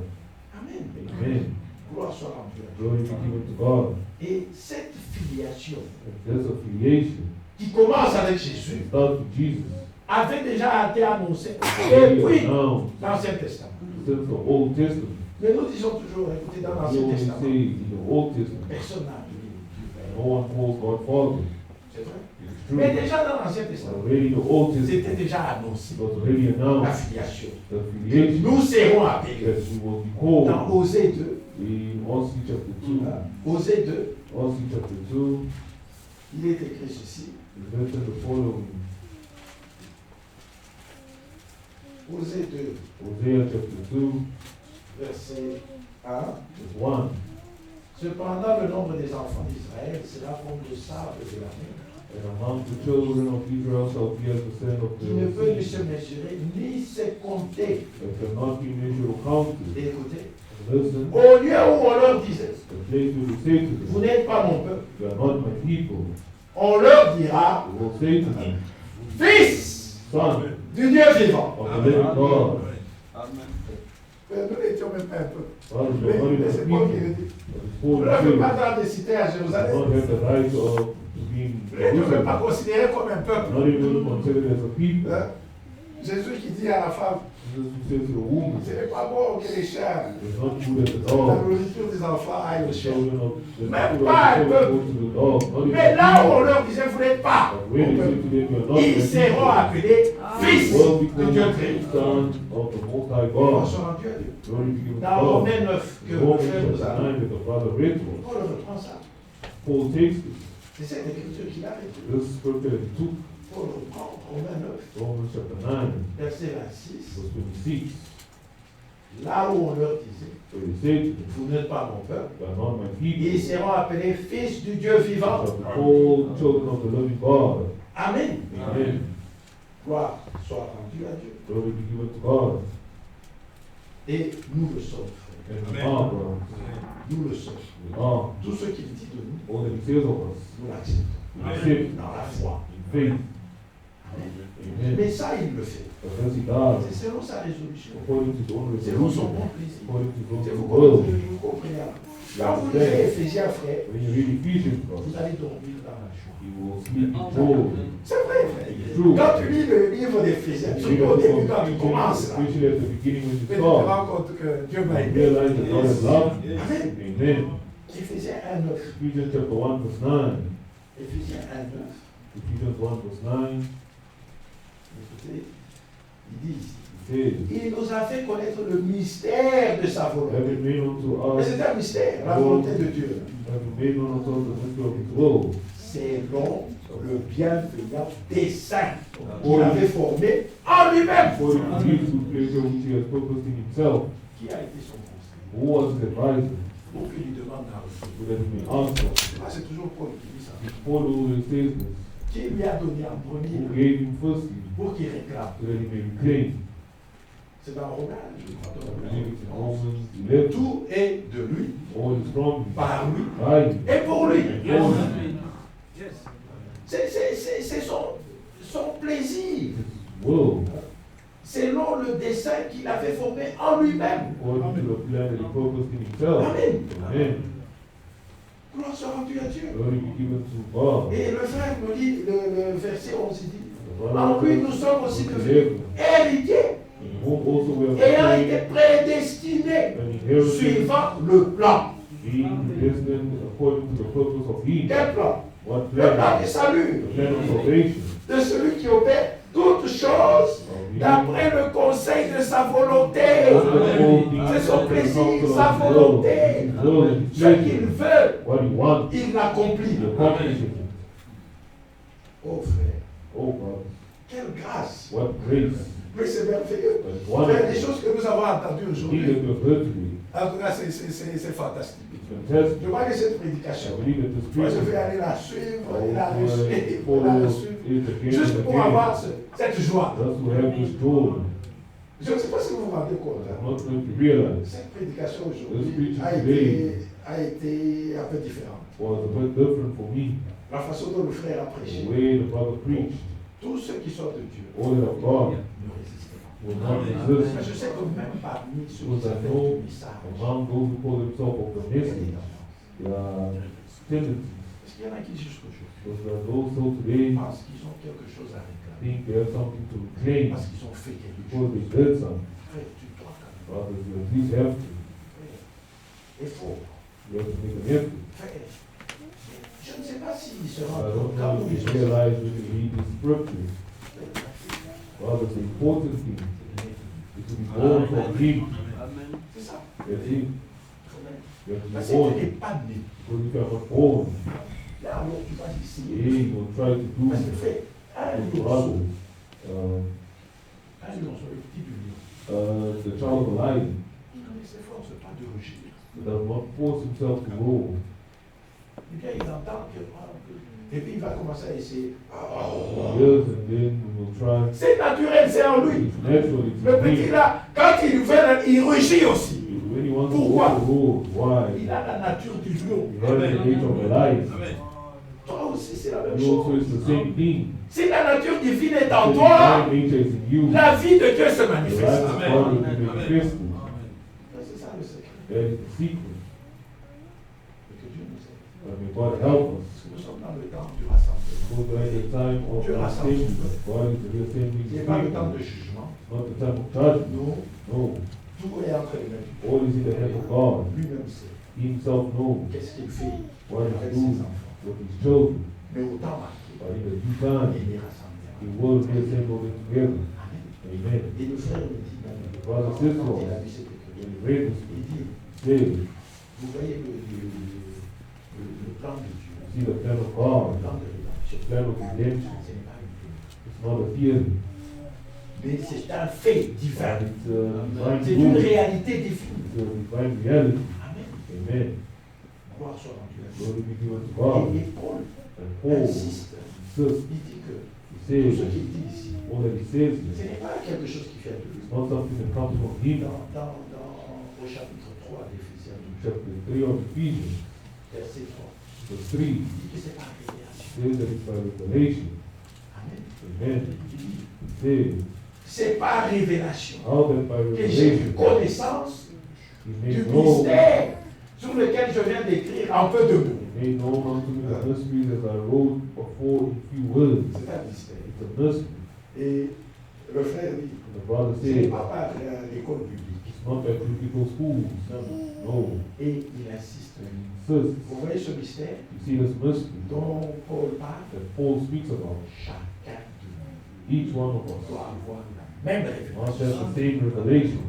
Amen. Amen. Gloire soit rendue à Dieu. Glory be given to God. Et cette filiation And this affiliation qui commence avec Jésus starts with Jesus. avait déjà été annoncée Already depuis announced l'Ancien Testament. since the Old Testament. Mais nous disons toujours, écoutez, dans We l'Ancien only Testament, say in the Old Testament, personne n'a appelé Dieu. no one calls God Father. C'est vrai. It's Mais true. déjà dans l'Ancien Testament, Already in the Old c'était Testament, déjà annoncé it was already la announced filiation. the affiliation Nous serons appelés. that we will be called Dans Osée 2, in Osee chapter 2. Osée 2, Osee chapter 2 il est écrit ceci. is written the following. Osée 2, Hosea chapter 2, verset 1. verse 1. Cependant, le nombre des enfants d'Israël sera comme le sable de la mer, And among the children of Israel shall be as the sand of qui ne peut ni the se sea, mesurer, ni se compter. that cannot be measured or counted. Et écoutez, Listen, au lieu où on leur disait, the place where we say to vous them, n'êtes pas mon peuple, you are not my people, on leur dira, we will say to them, fils Son du Dieu vivant. of the living God. Nous n'étions même pas un peuple. Father, you Mais, are not mais even c'est a Paul people, qui le dit. but it's Vous for ne the leur faites pas children. droit de citer à You do Jérusalem. not have the right of being Vous ne pouvez pas Jerusalem, considérer comme un peuple. not even considered as a people. Hein? Jésus qui dit à la femme, Jesus says to the woman, ce n'est pas bon que les chers, it's not good at the la dog. nourriture des enfants aille aux The chers. children of the Même children pas un of the peuple. go to the dog, not even Mais là où on people. leur disait, vous n'êtes pas, But when they say to them, you are not ils my seront people, appelés fils will de become Dieu the très. son of the Most High On God. se rend Dieu à Dieu. Glory be given to Dans God. Romains 9, que le Romans frère nous chapter a 9 that the Father read to us. Paul reprend ça. Paul takes it. C'est cette écriture qu'il a fait. This scripture that he took, Paul reprend Romains 9, Romans chapter 9, verset 26. verse 26. Là où on leur disait, Where he said to them, vous n'êtes pas mon peuple, you are not my ils people, seront appelés fils du Dieu vivant. shall be called children of the living God. Amen. Amen. Gloire soit rendue à Dieu. Glory be given to God. Et nous le sommes, frère. And we are, brothers. Nous le sommes. We are. Tout ce qu'il dit de nous, All that he says of us, nous l'acceptons. we accept Dans la foi. in faith. Amen. Amen. Mais ça, il le fait. But as he does, C'est selon sa résolution. according to his own C'est pour son resolution, bon plaisir. according to his C'est own vous will. comprenez, vous comprenez. Quand vous lisez Éphésiens, frère, When you read Ephesians, vous brothers, allez dormir dans la joie. you will sleep in joy. C'est vrai, frère. True. Quand tu lis le livre d'Éphésiens, You surtout au début, quand tu commences, là, especially at the beginning when you tu te start, rends compte que Dieu m'a you aimé. realize that God has loved you. Amen. Amen. Éphésiens 1, 9. Ephesians chapter 1 verse 9. Éphésiens 1, 9. Ephesians 1 verse 9. Écoutez, il dit ici, It says, il nous a fait connaître le mystère de sa volonté. having made unto Mais us, c'est un mystère, la volonté de Dieu. having made unto us the mystery of his will, Selon le bienveillant dessein qu'il avait formé en lui-même. For the peace to pleasure which he has purposed in himself. Qui a été son conseil? Who was his advisor? Pour qu'il lui demande un retour. So that he may answer. C'est toujours Paul qui dit ça. Paul always says this. Qui lui a donné en premier Who gave him firstly, pour qu'il réclame. so that he may reclaim. C'est dans Romains, je crois. I believe it's in Romans 11. Tout est de lui, All is from him, par lui by him, et pour lui. and for him. C'est son plaisir, His will, selon le dessein qu'il avait formé en lui-même. according to the plan that he purposed in himself. Amen. Amen. Gloire soit rendue à Dieu. Glory be given to God. Et le frère me dit, le verset 11, il dit, The brother en lui nous sommes aussi devenus héritiers, in whom also we have ayant obtained été prédestinés, an inheritance, suivant le plan. being destined according to the purpose of him. Quel plan? What Le plan plan? du salut, The plan of salvation. de celui qui opère toutes choses d'après le conseil de sa volonté. C'est son plaisir, sa volonté. Ce qu'il veut, What he wants, il l'accomplit. he accomplishes it. Oh frère, Oh God, quelle grâce. what grace. Mais c'est merveilleux. But Frère, wonderful. des choses que nous avons entendues Things that aujourd'hui, we have heard today. en tout cas, c'est fantastique. It's fantastic. Je crois que cette I prédication, believe that the moi je Spirit vais aller la suivre, et la will suivre, la follow suivre, it again juste and pour again. avoir cette joie. Thus we have this joy. Je ne sais pas si vous vous rendez compte. I'm Hein. not going to realize Cette prédication This aujourd'hui preaching a today été un peu différente. was a bit different for me. La façon dont le frère a The prêché, way the brother preached, tous ceux qui sont de Dieu all that of God ne résistent pas. will not Mais resist. je sais que même parmi ceux qui Because I s'appellent know du message, among those who call themselves of the il y a des message, tendances. there are tendencies. Parce qu'il y en a qui jusqu'aujourd'hui Because there are those who today pensent qu'ils ont quelque chose à réclamer, think they have something to claim parce qu'ils ont fait quelque because chose. they did something. Frère, tu dois quand même. Brothers, you at least have to. Effort. You have to make an effort. Frère, je ne sais pas s'il se I rend don't compte quand know vous if les you realize when you read the scriptures, brothers, the important thing is to be born from Him. C'est ça. That's it. You have to Parce be que born. tu n'es pas né. Because if you are not born, Là, alors tu vas essayer. he will try to do Parce que frère, un to lionceau, others. le petit du lion, The child of a lion il ne s'efforce pas de rugir. does not force himself to roar. Eh bien, il entend et puis il va commencer à essayer. Years and then he will try. C'est naturel, c'est en lui. It's natural, it's Le in petit him. là, quand il veut, il rugit aussi. When he wants Pourquoi? to roar, why? Il a la nature du lion. He has the nature of a lion. Toi aussi, c'est la même You also chose. is the same thing. Si la nature divine est en The toi, divine nature is in you. la vie de Dieu se The life manifeste. of God will be manifested. C'est ça le secret. That is the secret. Que Dieu nous aide. And may God help us. Parce que nous sommes dans le temps du rassemblement. Because we're at the time of Dieu rassemble. assembly. God is the assembly. Ce n'est pas le temps de jugement. Not the time of judgment. Non, No. tout est entre les mains. All is in the hand of God. Lui-même sait He himself knows qu'est-ce qu'il fait what avec he's ses doing enfants. with his children. Mais au temps marqué, But in the due time, il les rassemblera. he will be assembled together. Amen. Amen. Et le frère me dit, The brother says to quand il a us, vu cette when écriture, he read this, il dit, says, vous voyez le plan de Dieu, see the plan of le God, plan de rédemption. the plan of redemption. Ce n'est pas une théorie, It's not a theory. mais c'est un fait divin. It's a C'est divine une rule. réalité définie. It's a divine reality. Amen. Amen. Gloire soit rendue à Glory be given to Dieu. God. Et Paul And Paul insiste. insists, Il dit que he tout says, ce qu'il dit ici, all that he says ce is n'est pas quelque chose qui vient de lui. not something that comes from him. Au chapitre 3 d'Éphésiens, In chapter 3 of Ephesians, verset 3, verse il 3, dit que c'est par révélation. says that it's by revelation. Amen. Amen. Il dit, It says, c'est par révélation how that by que j'ai eu revelation connaissance he du made known, mystère sur lequel je viens d'écrire en peu de mots. he made known unto me the mysteries as I wrote before in few words. C'est un mystère. It's a mystery. Et le frère dit, And the brother ce n'est says, pas par l'école publique. it's not by biblical schools. Non. No. Et il insiste. And he insists, Vous voyez ce mystère you see this mystery dont Paul parle? that Paul speaks about. Chacun de nous Each one of us doit avoir la même must révélation. have the same revelation.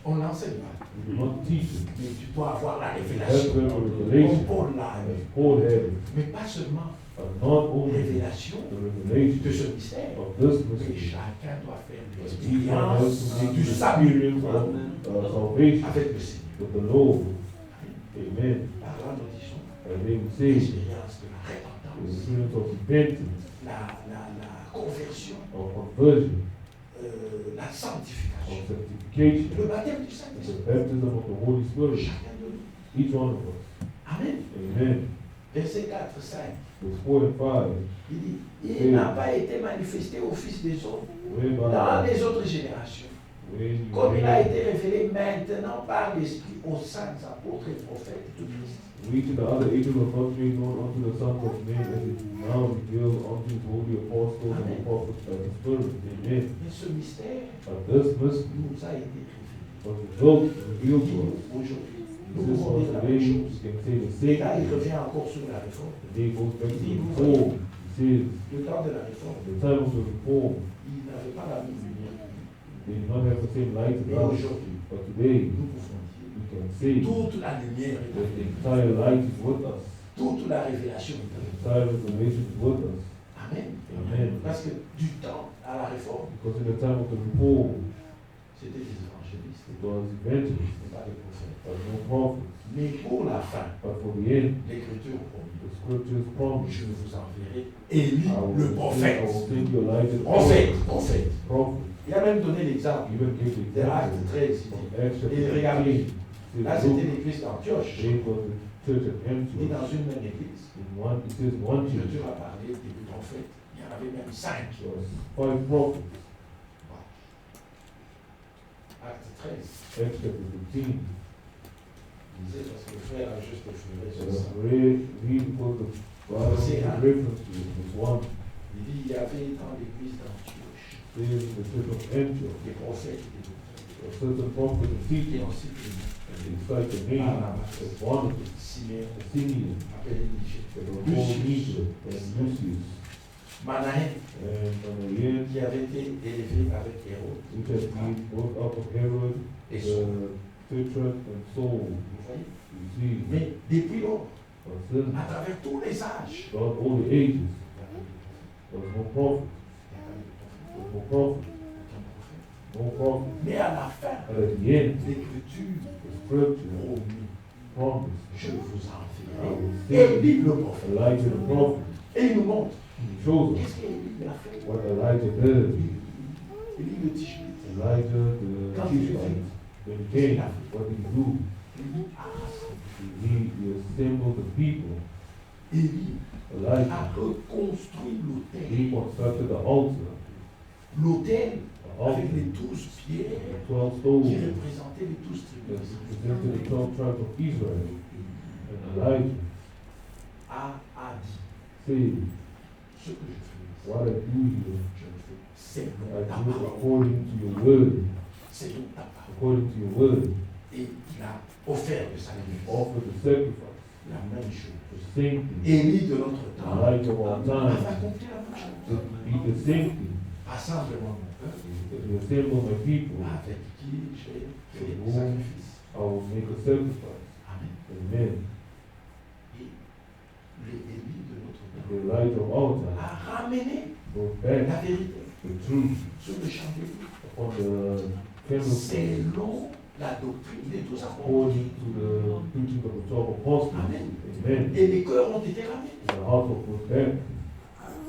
On n'enseigne pas. You must teach it. Mais tu dois avoir la You have révélation. to have a Comme revelation. Paul l'a eu. As Paul had it. Mais pas seulement But not only révélation the de revelation ce mystère, of this mais mystery, chacun doit faire but each one has l'expérience to make du the salut experience of salvation avec le Seigneur. with the Lord. Amen. Par là, nous disons And they would say, l'expérience de la the repentance, experience of repentance, la conversion, of conversion, la of sanctification, sanctification, le baptême du and the Saint-Esprit. baptism of the Holy Spirit. Chacun de nous. Each one of us. Amen. Amen. Verset 4, 5. Verse 4 and 5. Il dit, il n'a pas été manifesté au Fils des hommes dans Whereby les autres générations, when you comme il a read, été révélé maintenant par l'Esprit aux saints apôtres et prophètes de Christ. we to the other ages of not made known unto the sons of men, as it now revealed unto his holy apostles and the prophets by the Spirit. Amen. Mais ce mystère But this mystery nous a été révélé. was revealed to us. Aujourd'hui, nous This pouvons was dire la the même way chose. we can say the Et là, same. il revient encore sur la réforme. The day goes back to the reform. He says, Le temps de la réforme, the time of the reform, il n'avait pas la même lumière. they did not have the same light as Mais us. aujourd'hui, But today, nous pouvons dire, we can say toute la lumière est that avec the nous. entire light is with us. Toute la révélation est The avec nous. entire revelation is with us. Amen. Amen. Parce que du temps à la réforme, Because in the time of the reform, c'était des évangélistes, it was evangelists, et pas des prophètes. but no prophets. Mais pour la fin, But for the end, l'Écriture promet, the scriptures promise, je vous enverrai Élie, I le will prophète. send you Elijah the Prophète, prophet. prophète. Prophet. Il a même donné l'exemple Even gave the de Acte example 13. of Il Acts dit, chapter et regardez, 13. là c'était l'église d'Antioche. It was the church at Et Antioch. dans une même église, In one, it says one church, l'Écriture a parlé des prophètes. Il y en avait même 5. there was 5 prophets. Acte 13. Acts chapter 15. Il disait, parce que le frère a juste effleuré sur Let us ça. read because the Bible C'est un. reference to it. This one Il dit, il y avait dans l'église d'Antioche says in the church of Antioch, des prophètes et des docteurs. a certain prophet and Et teacher, ensuite, and they cite the name of one of them, Simeon, a Simeon, appelé Niger. that was called Niger, and Lucius, Manahen, and Manaen, qui avait été élevé avec Hérode. which had been brought up of Herod, Et Saul. the Tetrarch, and Saul. Vous voyez? You see, Mais depuis lors, but since à travers tous les âges, throughout all the ages, il y a eu there was no prophet, des no prophet, prophètes. no prophet. Mais à la fin, But at the end, l'Écriture the scripture promet, promised, je vous I enverrai. will Élie send le prophète. Elijah the prophet. Et il nous montre He shows us qu'est-ce qu'Élie a fait. what Elijah did. Élie le Tishbite. Elijah the Tishbite, when he came, what did he do? Élie a rassemblé. He assembled the people. Élie Elijah, a reconstruit l'autel. he constructed the altar. L'autel The avec altar, les 12 pierres the 12 qui stones représentaient les 12 that tribus. represented the 12 tribes of Israel. And Elijah A dit, said, ce que je fais, what I do here, je le fais selon I ta do it parole. according to your word. Selon ta parole. According to your word. Et il a offert le sacrifice. Offer the sacrifice. La même chose. The same thing. Élie de notre temps Elijah of our a time. accompli la même chose. To be the same thing. Rassemblement mon peuple To assemble my people. avec qui j'ai fait le sacrifice. I will make a sacrifice. Amen. Amen. Et l'Élie de notre The temps Elijah of our time a ramené brought la back vérité the truth sur le chandelier upon the candlestick selon la doctrine des 12 apôtres. according to the preaching of the 12 apostles. Amen. Amen. Et les cœurs ont été ramenés. The heart was brought back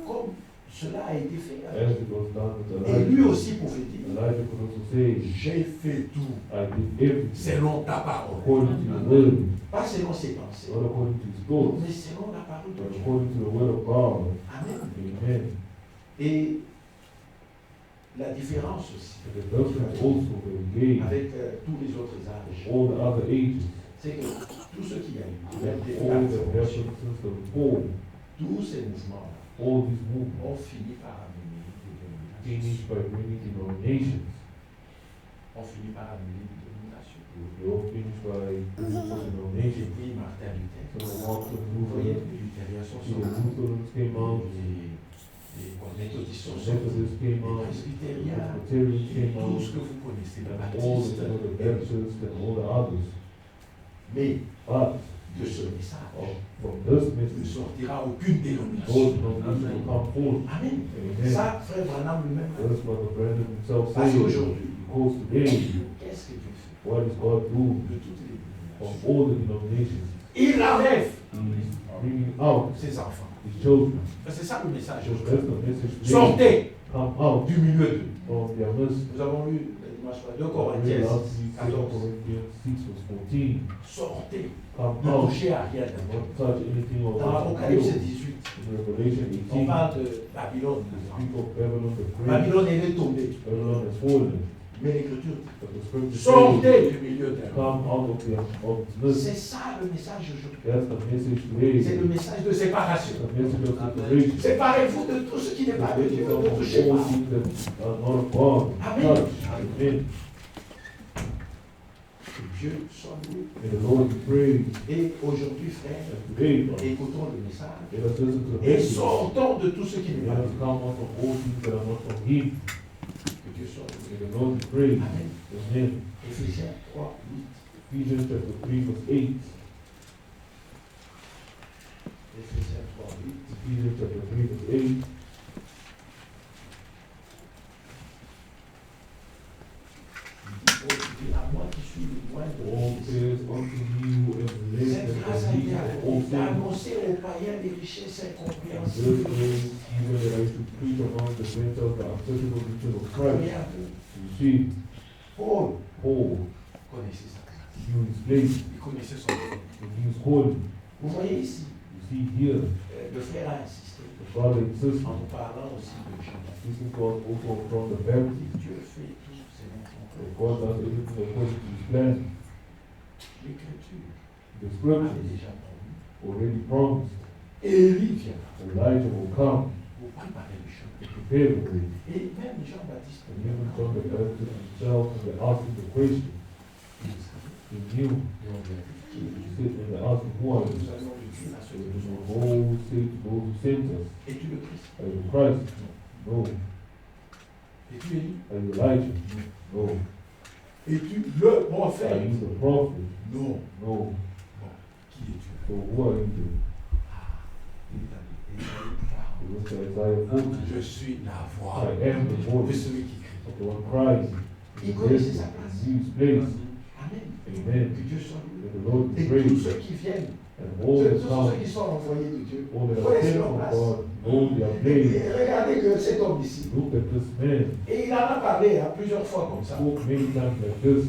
Comme cela a été fait. as it was done with Et lui Elijah. aussi pouvait dire, Elijah could also say, j'ai fait tout I did everything selon ta parole. according to your word, Pas selon ses pensées, not according to his thoughts, mais selon la parole de but Dieu. according to the word of God. Amen. Amen. Et la différence aussi And the difference also that he gave avec tous les autres âges, all the other ages, c'est que tout ce qu'il y a eu, même all depuis that la happened Révolution, since the reform, tous ces mouvements all these movements, ont fini par amener des dénominations. finished by bringing denominations. Ont fini par amener des dénominations. They all finished by bringing J'ai denominations. pris Martin Luther. Some of Martin Vous voyez, Luther, les luthériens sont see the sortis. Lutherans came out, Les Et quand les méthodistes sont The Methodists sortis, came les out, the presbytériens, Presbyterians et came tout out, ce que vous connaissez, les and all baptistes. the other Baptists and all the others. Mais But de ce message from this ne message, sortira aucune those dénomination. denominations will come forth. Amen. Amen. Ça, frère Branham lui-même. That's what the Brandon himself Parce says. qu'aujourd'hui, Because today, qu'est-ce que Dieu fait what is God doing de toutes les from dénominations? all the denominations? Il enlève He's bringing out ses enfants. his children. C'est ça le message So aujourd'hui. that's the message today. Sortez Come out du milieu d'eux. from their midst. Nous avons lu le dimanche passé 2 We Corinthiens last week, 2 14. Corinthians 6 verse 14. Sortez. Come Ne out. touchez à rien. Not touch anything of Dans the Apocalypse field. 18, In Revelation on 18, parle de Babylone. speak of Babylon the Great. Babylone est tombée. Babylon has fallen. Mais l'Écriture dit, But the scripture says, sortez du milieu d'eux. come out of its midst. C'est ça le message aujourd'hui. That's the message today. C'est le message de séparation. The message of separation. Séparez-vous de tout ce qui n'est pas de Dieu. Ne touchez All pas. things that are not of God. Amen. Touch. Amen. Que Dieu soit loué. May the Lord be praised. Et aujourd'hui, frère, And today, Lord, écoutons le message. let us listen to the Et message. sortons de tout ce qui n'est pas Let de us Dieu. come out of all things that are not from Him. Que Dieu soit loué. May the Lord be praised. Amen. Amen. Éphésiens 3, 8. Ephesians chapter 3 verse 8. Éphésiens 3, 8. Ephesians chapter 3 verse 8. Paul dit, à moi qui suis le moindre de All Christ. says unto you and less Cette than grâce a the été least of all things. d'annoncer aux païens des richesses And this incompréhensibles. is even that I should preach among the Gentiles the accessible riches of Christ. Regardez, You see, Paul Paul connaissait sa grâce. knew his place, Il connaissait son nom. he knew his calling. Vous voyez ici, You see here, le frère a insisté the Father insists, en nous parlant aussi de Jean-Baptiste. this is God also from the Baptist. Dieu fait tout selon son So plan. God does everything according to his plan. L'Écriture The avait scriptures déjà promis. already promised Élie viendra Elijah will come pour préparer le chemin. to prepare the way. Et même Jean-Baptiste, And even John the Baptist himself, when they asked him the question, il savait. he knew. Qui He said, when they asked him who are you, nous allons lui dire à ceux he qui nous will ont go say to those who sent us, Es-tu le Christ? are you Christ? No. Es-tu Élie? Are you Elijah? No. Es-tu le Are prophète? you the prophet? Non. No. Qui es-tu? So who are you then? Il est allé. He went to Isaiah 40. Je suis la voix I am the de voice celui qui crie. of the one crying. Il connaissait sa place. He knew his place. Amen. Amen. Que Dieu soit loué. May the Lord be Et tous praised. ceux qui viennent, And all that tous come, ceux qui sont envoyés de Dieu, all that are connaissent sent leur from place. God, know their place. Et regardez que cet homme ici, Look at this man. et il en a parlé plusieurs fois comme He ça, spoke many times like this,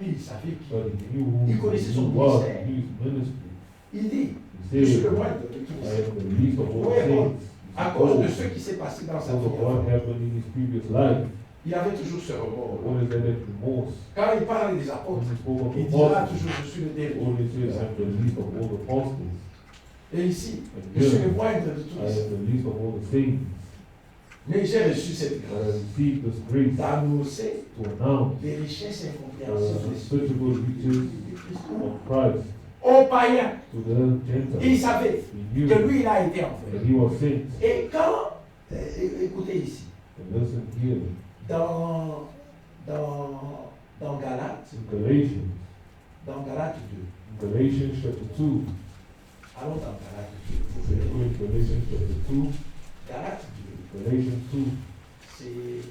mais il savait qui. but he knew who Il connaissait son he was. ministère. He knew his ministry. Il dit, He je suis said, le moindre de I tous. am the least of all Ouais, bon, saints. à cause de ce qui s'est passé dans sa Because vie of what avant. happened in his previous life. Il avait toujours ce remords. What is that remorse? Quand il parle des When apôtres, he spoke of the il dira apostles, toujours je suis le he dernier. always says, I am the least of all the apostles. Et ici, And je suis le here, moindre de I tous. am the least of all the saints. Mais j'ai reçu cette But I grâce received this grace d'annoncer to announce les richesses the incompréhensibles unsearchable riches of Christ aux païens. to the Il Gentiles. savait He knew que that lui, il a été envoyé. he was sent. Et quand, écoutez ici, And listen here, dans Galates, in Galatians, dans Galates 2, Galatians chapter 2, allons dans Galates 2, vous let's verrez. go in Galatians chapter 2, Galates 2, Galatians 2, c'est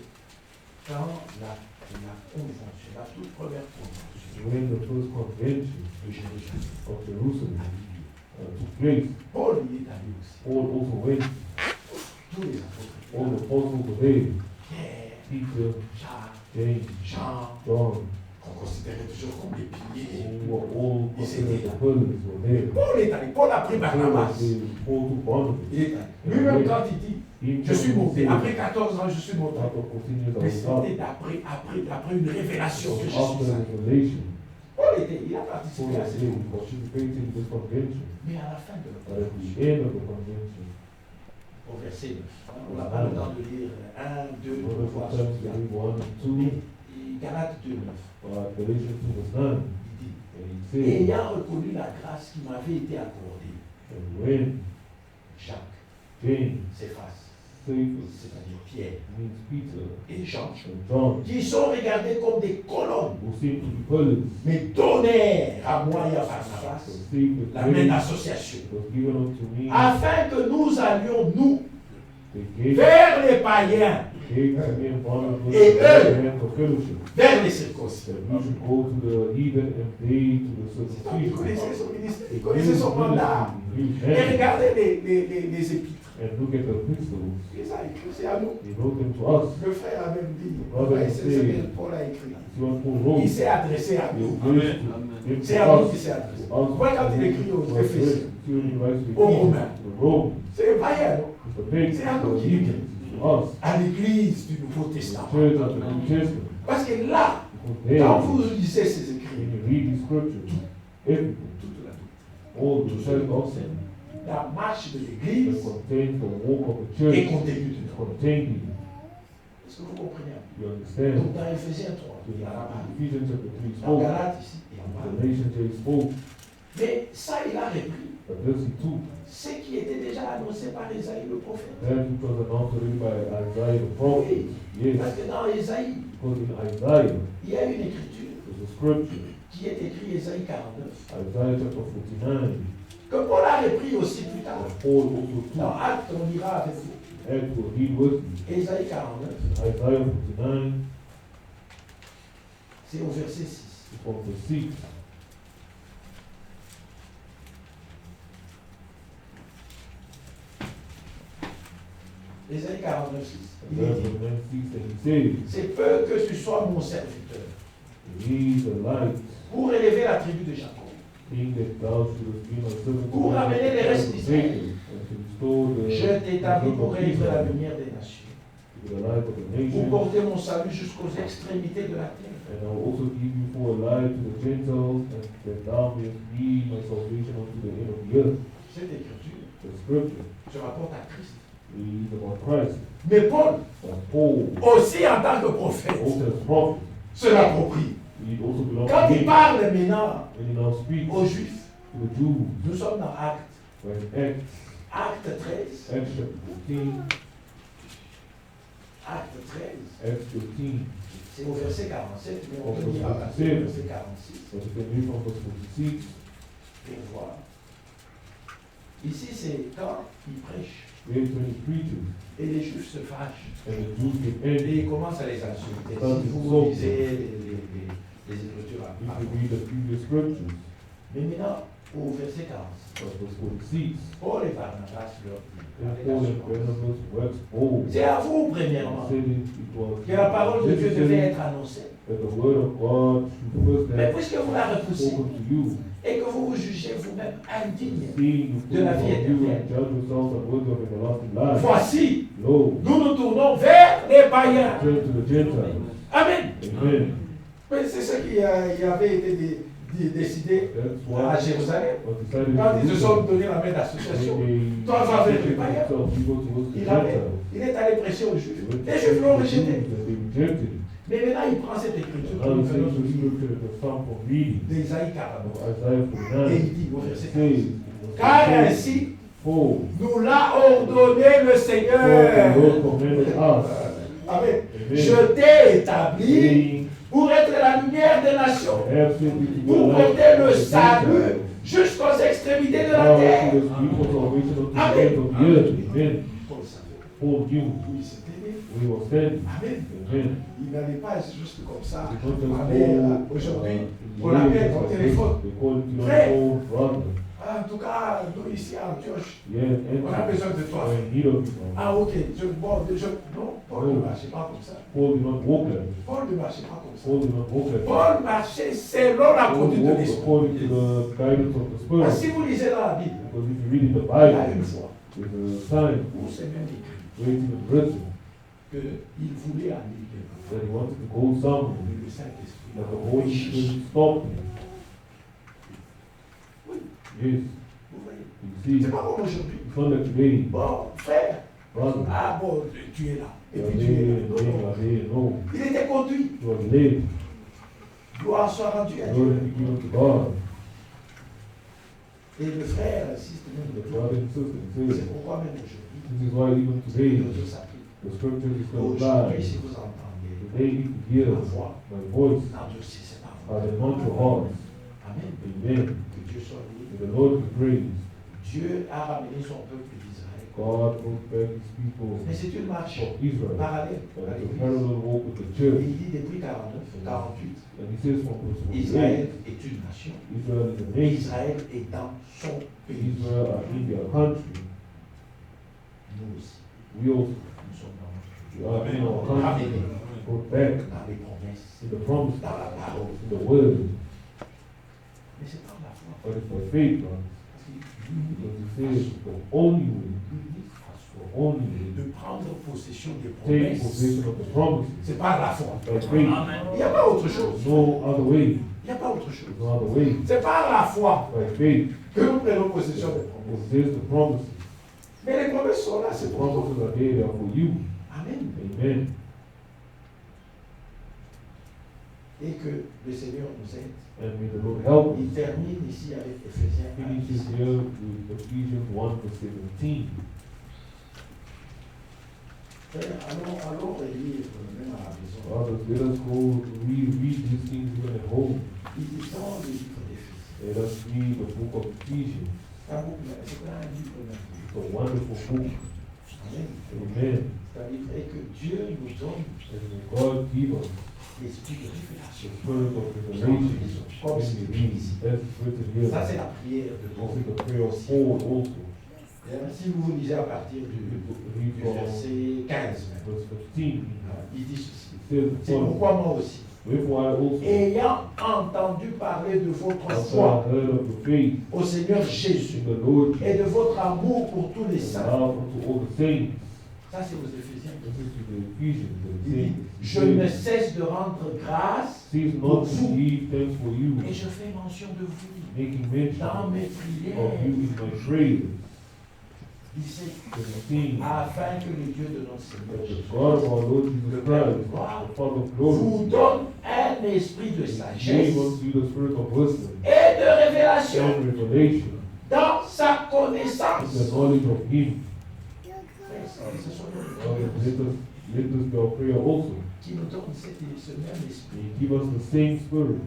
quand la convention, la toute première convention when the first convention de Jérusalem of Jerusalem a eu lieu. took place. Paul y est allé aussi. Paul also went, Tous les apôtres, all the apostles were there, Pierre, Peter, Jacques, James, Jean, John, qu'on considérait toujours comme les piliers. who were all considered the pillars were there. Paul est allé, Paul a pris Barnabas. Paul took Barnabas. Il est allé. Lui-même, quand il dit, je suis monté, après 14 ans, je suis monté. After 14 years, I Mais was up. c'était après une révélation que je After suis the allé. revelation, Paul était, il a Paul participé à was cette there, he convention. participated in this convention. Mais à la fin de la But at the convention, end of the convention, au verset 9, on n'a pas le temps de lire 1, 2, one of the voir ce times qu'il y a. we 1 and 2, Mais Galates 2, 9, Galatians 2 verse 9, il dit, and he said, ayant reconnu la grâce qui m'avait été accordée, and when Jacques, James, Céphas, Cephas c'est-à-dire Pierre means Peter et Jean, and John, qui sont regardés comme des colonnes, who seem to be pillars, mais donnèrent à moi et à Barnabas received the la main grace d'association, that was given unto me. afin que nous allions, nous, They gave vers les païens, to me and Barnabas Et the eux, hand of fellowship, vers les circoncis. that we should go to the heathen and they to the Donc, il circumcision. connaissait son ministère, il connaissait son mandat. Et And regardez les épîtres. look at the epistles. Il a écrit, c'est à nous. He wrote them to us. Le frère a même dit, Brother, ouais, c'est ce say, que Paul a écrit. See what Paul wrote. Il s'est adressé à He nous. was used to him C'est to à nous us. qu'il s'est adressé. To us. Moi, quand il écrit aux Éphésiens, See when he writes to Aux Ephesians, Romains. to Rome, c'est païen, non? to the pigs, C'est à nous to the qu'il écrit. heathens, to us, À l'église du Nouveau the Testament. church of the New Testament. Parce que là, Because there, quand vous lisez ces when écrits, you read these scriptures, everything, toute la all the church of them, la marche de that l'église contains the walk of the est church, contenue is dedans. contained in it. Est-ce que vous comprenez? You understand? Donc dans Éphésiens 3, So il y a la parole. Ephesians chapter 3 Dans spoke, Galates ici, il y a la parole. Galatians 3 spoke, Mais ça, il a repris but this he took. ce qui était déjà annoncé par Isaïe le prophète. That which was announced already by Isaiah the prophet. Yes, Parce que dans Isaïe, because in Isaiah, il y a une écriture there's a scripture, qui est écrite Isaïe 49, Isaiah chapter 49, que Paul a repris aussi plus tard. and Paul also Dans took. Actes, on ira avec vous. Acts will read with me. Isaïe 49, Isaiah 49, c'est au verset 6. from the 6. Isaïe 49, 6. Il Isaiah est dit, 49, 6, and he says, c'est peu que tu sois mon serviteur He is the light, pour élever la tribu de Jacob. being that thou shouldest be my servant. Pour ramener les restes d'Israël. And to restore the Je t'établis pour être la Israel, lumière des nations, to be the light of the pour nation. porter mon salut jusqu'aux extrémités de la terre. And I will also give you for a light to the Gentiles, and that thou mayest be my salvation unto the end of the earth. Cette écriture The scripture se rapporte à Christ. is about Christ. Mais Paul, And Paul, aussi en tant que prophète, also as prophet, se l'approprie. he also belongs Quand to il him. parle maintenant When he now speaks aux Juifs, to the Jews, nous sommes dans Actes, when Acts, Acte 13, Acts chapter 15, Acte 13, Acts 15, c'est au verset 47, mais on Au peut lire à partir verset du verset 46 but you can read from verse 46. pour voir. Ici, c'est quand il prêche Where when he preaches, et les Juifs se fâchent and the Jews get et angry. ils commencent à les insulter. Ah, Si c'est vous ça. lisez les Écritures If you avant. read the previous scriptures, Mais maintenant, au verset 46, verse 46, Paul et Barnabas leur and disent, Paul and Barnabas waxed bold. c'est à vous, And premièrement, said it was que la parole de Dieu devait necessary être annoncée. that the word of God should first Mais have puisque vous la repoussez spoken to you, et que vous vous jugez vous-même indigne, seeing you de la prove vie of you éternelle. and judge yourselves unworthy of everlasting life. voici, Lo, nous nous tournons vers les païens. turn to the Gentiles. Amen. Amen. Mais c'est ce qui avait été décidé That's à why Jérusalem. was decided Quand to ils se do sont that. donné la main d'association, When Toi, vas vers les they païens. themselves, you go towards the Gentiles. il est allé prêcher aux Juifs. They went Les Juifs l'ont to the rejeté. Jews and they rejected it. Mais maintenant, il prend cette écriture que Now nous he venons takes de the lire scripture that was found from reading d'Isaïe of 49. Isaiah Et 49. il dit au verset It 40, says, car ainsi For nous l'a ordonné le the Seigneur. Lord commanded us, Amen. Amen. Je t'ai établi saying, pour être la lumière des nations, have sent thee to pour the light porter of le the salut Gentiles. jusqu'aux extrémités de la Thou terre. shouldest be for salvation unto the Amen. end of the earth. Amen. Paul savait Paul knew où il s'était né. where he was standing. Amen. Amen. Il n'allait pas juste comme ça. He don't just Aller, go, aujourd'hui, in on l'appelle years au like téléphone. this. They call it your Frère. phone, brother. En tout cas, nous ici à Antioche, Yeah, on a besoin de toi. in need of you. Ah ok, non, Paul ne marchait pas comme ça. Paul did not walk like this. Paul ne marchait pas comme ça. Paul did not walk like this. Paul marchait selon la Paul conduite de walked l'esprit. according to the guidance of the Ah, Spirit. si vous lisez dans la Bible, Because if you read in the il y a Bible, une fois there's a time où c'est même écrit where it's even written qu'il voulait aller quelque part. that he wanted to go somewhere, Mais le Saint-Esprit that the l'a Holy empêché. Spirit stopped him. Oui, Yes, vous voyez. you see, C'est pas comme aujourd'hui. it's not like today, Bon, frère, brother. ah bon, tu es là. Et You are puis tu es there, là. and Non, there, you non. are there. No, Il était conduit. you are led. Gloire soit rendue à Glory Dieu. be given to God. Et le frère insiste même. The brother and sister C'est says, pourquoi même aujourd'hui, this is why even today, l'audio s'applique. the scripture is still Aujourd'hui, applied. si vous entendez Today you can hear ma voix, my voice, n'endurcissez pas are votre the not your hearts. Amen. Amen. Que Dieu soit loué. May the Lord be praised. Dieu a ramené son peuple d'Israël. God brought back his people Mais c'est une marche of Israel. parallèle But à it's a l'Église. parallel walk with the Et church. il dit depuis 49, 48, And he says from verse 48, Israël est une nation. Israel is a Et nation. Israël est dans son pays. Israel are in their country. Nous aussi, We also nous sommes dans notre pays. we are in our country. Ramenés Go back dans les promesses, in the promise, dans la parole. in the word. Mais c'est par la foi. But it's by faith, man. Parce qu'il Because he says the only way, the only way de prendre possession des take promesses, possession of the promises c'est par la foi. by faith. Il n'y a pas autre chose. There's no other way. Il n'y a pas autre chose. There's no other way. C'est par la foi By faith. que nous prenons possession des It promesses. says the promises. Mais les promesses sont là, The c'est pour toi. promises are there, they are for you. Amen. Amen. Et que le Seigneur nous aide. And may the Lord help us. Il termine ici avec Éphésiens 1. Finishes here with Ephesians 1 verse 17. Frère, allons relire même à la maison. Brothers, let us go read these things even at home. Lisons le livre d'Éphésiens. Let us read the book of Ephesians. C'est pas un livre merveilleux. It's a wonderful book. Amen. Amen. C'est un livre et que Dieu nous donne And may God give us l'esprit de the révélation. spirit of revelation Comme when c'est we écrit read. ici. That's written here. Ça, c'est la prière de This Paul. is the prayer of Paul also. Si vous lisez à partir du Read from verset 15, même, verse 15. il dit ceci. It says, C'est pourquoi moi aussi, wherefore I also, ayant entendu parler de votre after foi I heard of your faith au Seigneur Jésus in the Lord, et de votre amour pour tous les and saints. love unto all the saints. Ça, c'est aux Éphésiens. This is to the Ephesians. Il dit, je ne cesse de rendre grâce Cease not to give thanks for you, et je fais mention de vous making dans mention mes of prières. you in my praise. Il dit, 17. afin que le Dieu de notre Seigneur That the Jésus God of our Lord Jesus Christ, the Father of vous glory, donne un esprit de gave sagesse unto you the spirit of wisdom et de révélation and revelation dans sa in connaissance. the knowledge of Him. Ce sont nos Let prières us be our prayer also. qui nous donne ce même esprit He give us the same spirit.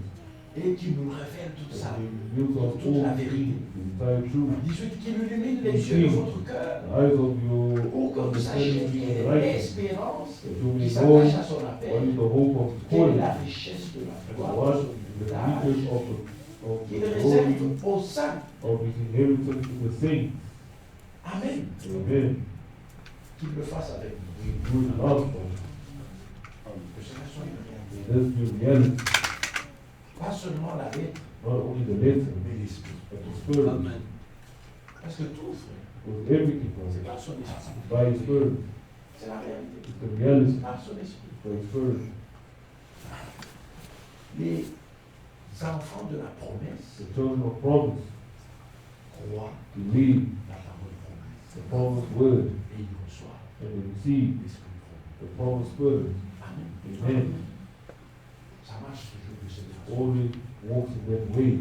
et qui nous révèle tout ça. And He reveals us Toute la all vérité. the entire truth. 18, qu'il illumine les yeux de votre cœur The eyes of your pour que vous sachiez understanding quelle is est right. l'espérance That you qui may know s'attache à son what appel, is the hope of His quelle est calling, la richesse de la and gloire what de is son the héritage riches of qu'il the réserve glory aux saints. of His inheritance in the saints. Amen. Amen. Qu'il le fasse avec nous. We do it love. Que cela soit une réalité. Let's be reality. Pas seulement la lettre, Not only the letter, mais l'esprit. but the spirit. Parce que tout, frère, With everything, c'est brother. par son esprit. By His spirit. C'est la réalité. It's the reality. Par son esprit. By His spirit. Les enfants de la promesse The children of promise croient believe la parole promise. the promised word Et ils reçoivent and they receive l'esprit promis. the promised spirit. Amen. Amen. Ça marche toujours de cette façon. Always walks in that way.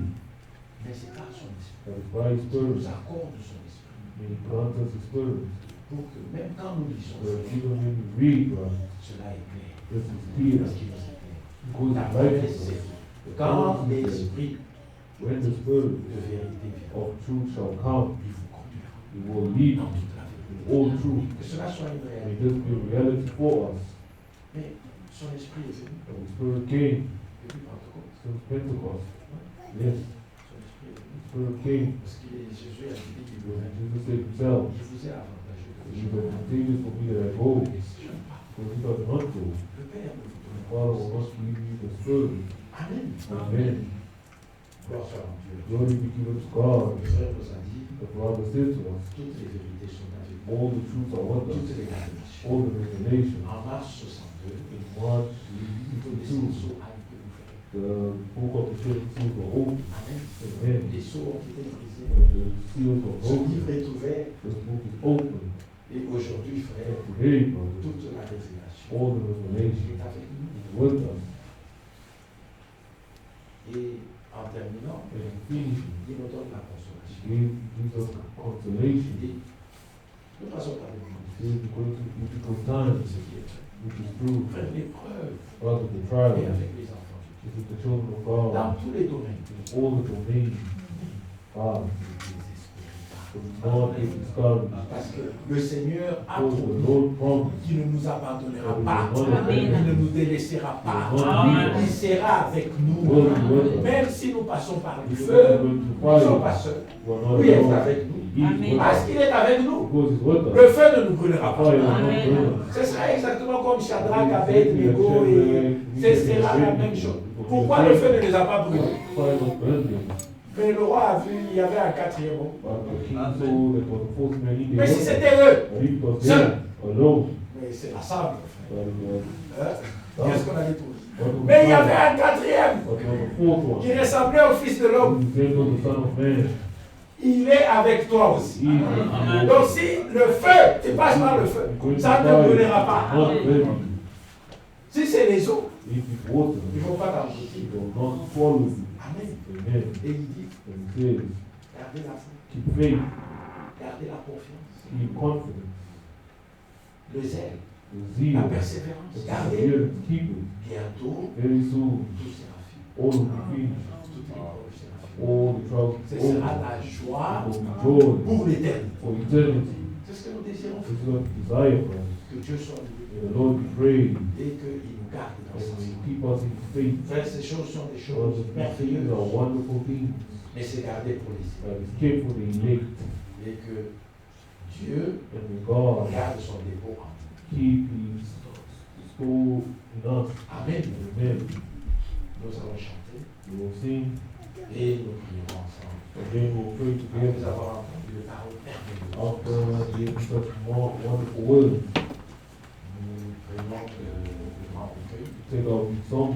Mais c'est par son esprit. That is by His Il spirit. nous accorde son esprit. May He grant us His spirit. Pour que même quand nous lisons, That even when we read, brother, cela est clair. this is clear. Parce qu'il nous est clair. Because La it's promesse, righteous. c'est The quand promise is that l'esprit when the spirit de vérité vient, of truth shall come, il vous conduira He will lead dans us toute la in vérité. all truth. Que cela soit une May réalité. this be a reality for us. Mais son esprit est venu And the Spirit came depuis Pentecôte. since Pentecost. Yes, Son esprit est venu. the Spirit came. Parce que Jésus a dit qu'il When venait. Jesus said Himself, Il vous est avantageux que it je is advantageous for me that I go, Et si je ne pars, because He does not go. le Père ne vous The donnera Father pas. will not give you the Spirit. Amen. Amen. Gloire soit à Dieu. Glory be given to God. Le frère nous a dit, The Father said to us, toutes les vérités sont avec nous. all the truths are with Toutes us, les révélations. all the revelation. En mars 62, In March vous connaissez 62, les sceaux a été ouverts. the book of the seven seals were opened. Amen. Amen. Les sceaux ont été brisés. And the seals were Ce opened. livre est ouvert. This book is open. Et aujourd'hui, frère, And today, brother, toute la révélation all the revelation est avec nous. is with us. Et en terminant, And finishing, il nous donne la consolation. gives us consolation. Il dit, nous passons par des moments He says, going through difficult times, ce qui est vrai. which is true. Frère, l'épreuve Out of the est trial, avec les enfants. this is the children of God. Dans tous les domaines, In all the domains, God, désespérés. not be discouraged. Parce que le Seigneur a Because the promis Lord promised qu'il ne nous abandonnera that pas, He will not il abandon ne us. nous délaissera pas, Amen. il sera avec nous. Will be with us. Même si nous passons par le Even feu, if we nous go ne to sommes pas fire, seuls. we're not Oui, il est alone. avec nous. He is with Parce us. qu'il est avec nous, Because He's with le us. feu ne nous brûlera Fire will pas. not burn us. Ce sera exactement comme Shadrach, Abednego et ce sera la même chose. Pourquoi le feu ne les a pas brûlés? Fire will burn them. Mais le roi a vu, il y avait un quatrième homme. But the king saw that was the fourth man in the Mais si water. c'était eux, And he was seul. there, alone. mais c'est la sable, frère. But Hein? Qu'est-ce qu'on allait trouver? what was Mais il y the avait un quatrième But was the fourth one. qui ressemblait au Fils de l'homme. He said to the Son of Man, Il est avec toi aussi. He is Donc si le feu, tu passes par le feu, ça ne te brûlera pas. not ready. Si c'est les eaux, If it's water, ils ne vont pas it t'engloutir. will not swallow you. Amen. Amen. Et il dit, And he says, gardez la foi, keep faith, gardez la confiance, keep confidence, le zèle, the la zeal, persévérance. the Gardez. perseverance. Keep it. Bientôt, Very soon, tout sera fini. all will be finished. Toute l'épreuve sera finie. All the trials Ce will be sera over. la joie It will be joy pour l'éternité. for eternity. C'est ce que nous désirons. This is what we desire for us. Que Dieu soit loué May the Lord be praised et qu'il nous garde dans and sa may He foi. keep us in faith. Frère, ces choses sont des Because choses these things merveilleuses, are wonderful things mais c'est gardé pour les that is kept for the elect. et que Dieu And may God garde son dépôt en nous. keep His store in us. Amen. Amen. Nous allons chanter We will sing et nous prierons ensemble. and then we'll pray Après together avoir entendu les paroles merveilleuses, after hearing such more wonderful words. nous prions que le grand recueil Take our song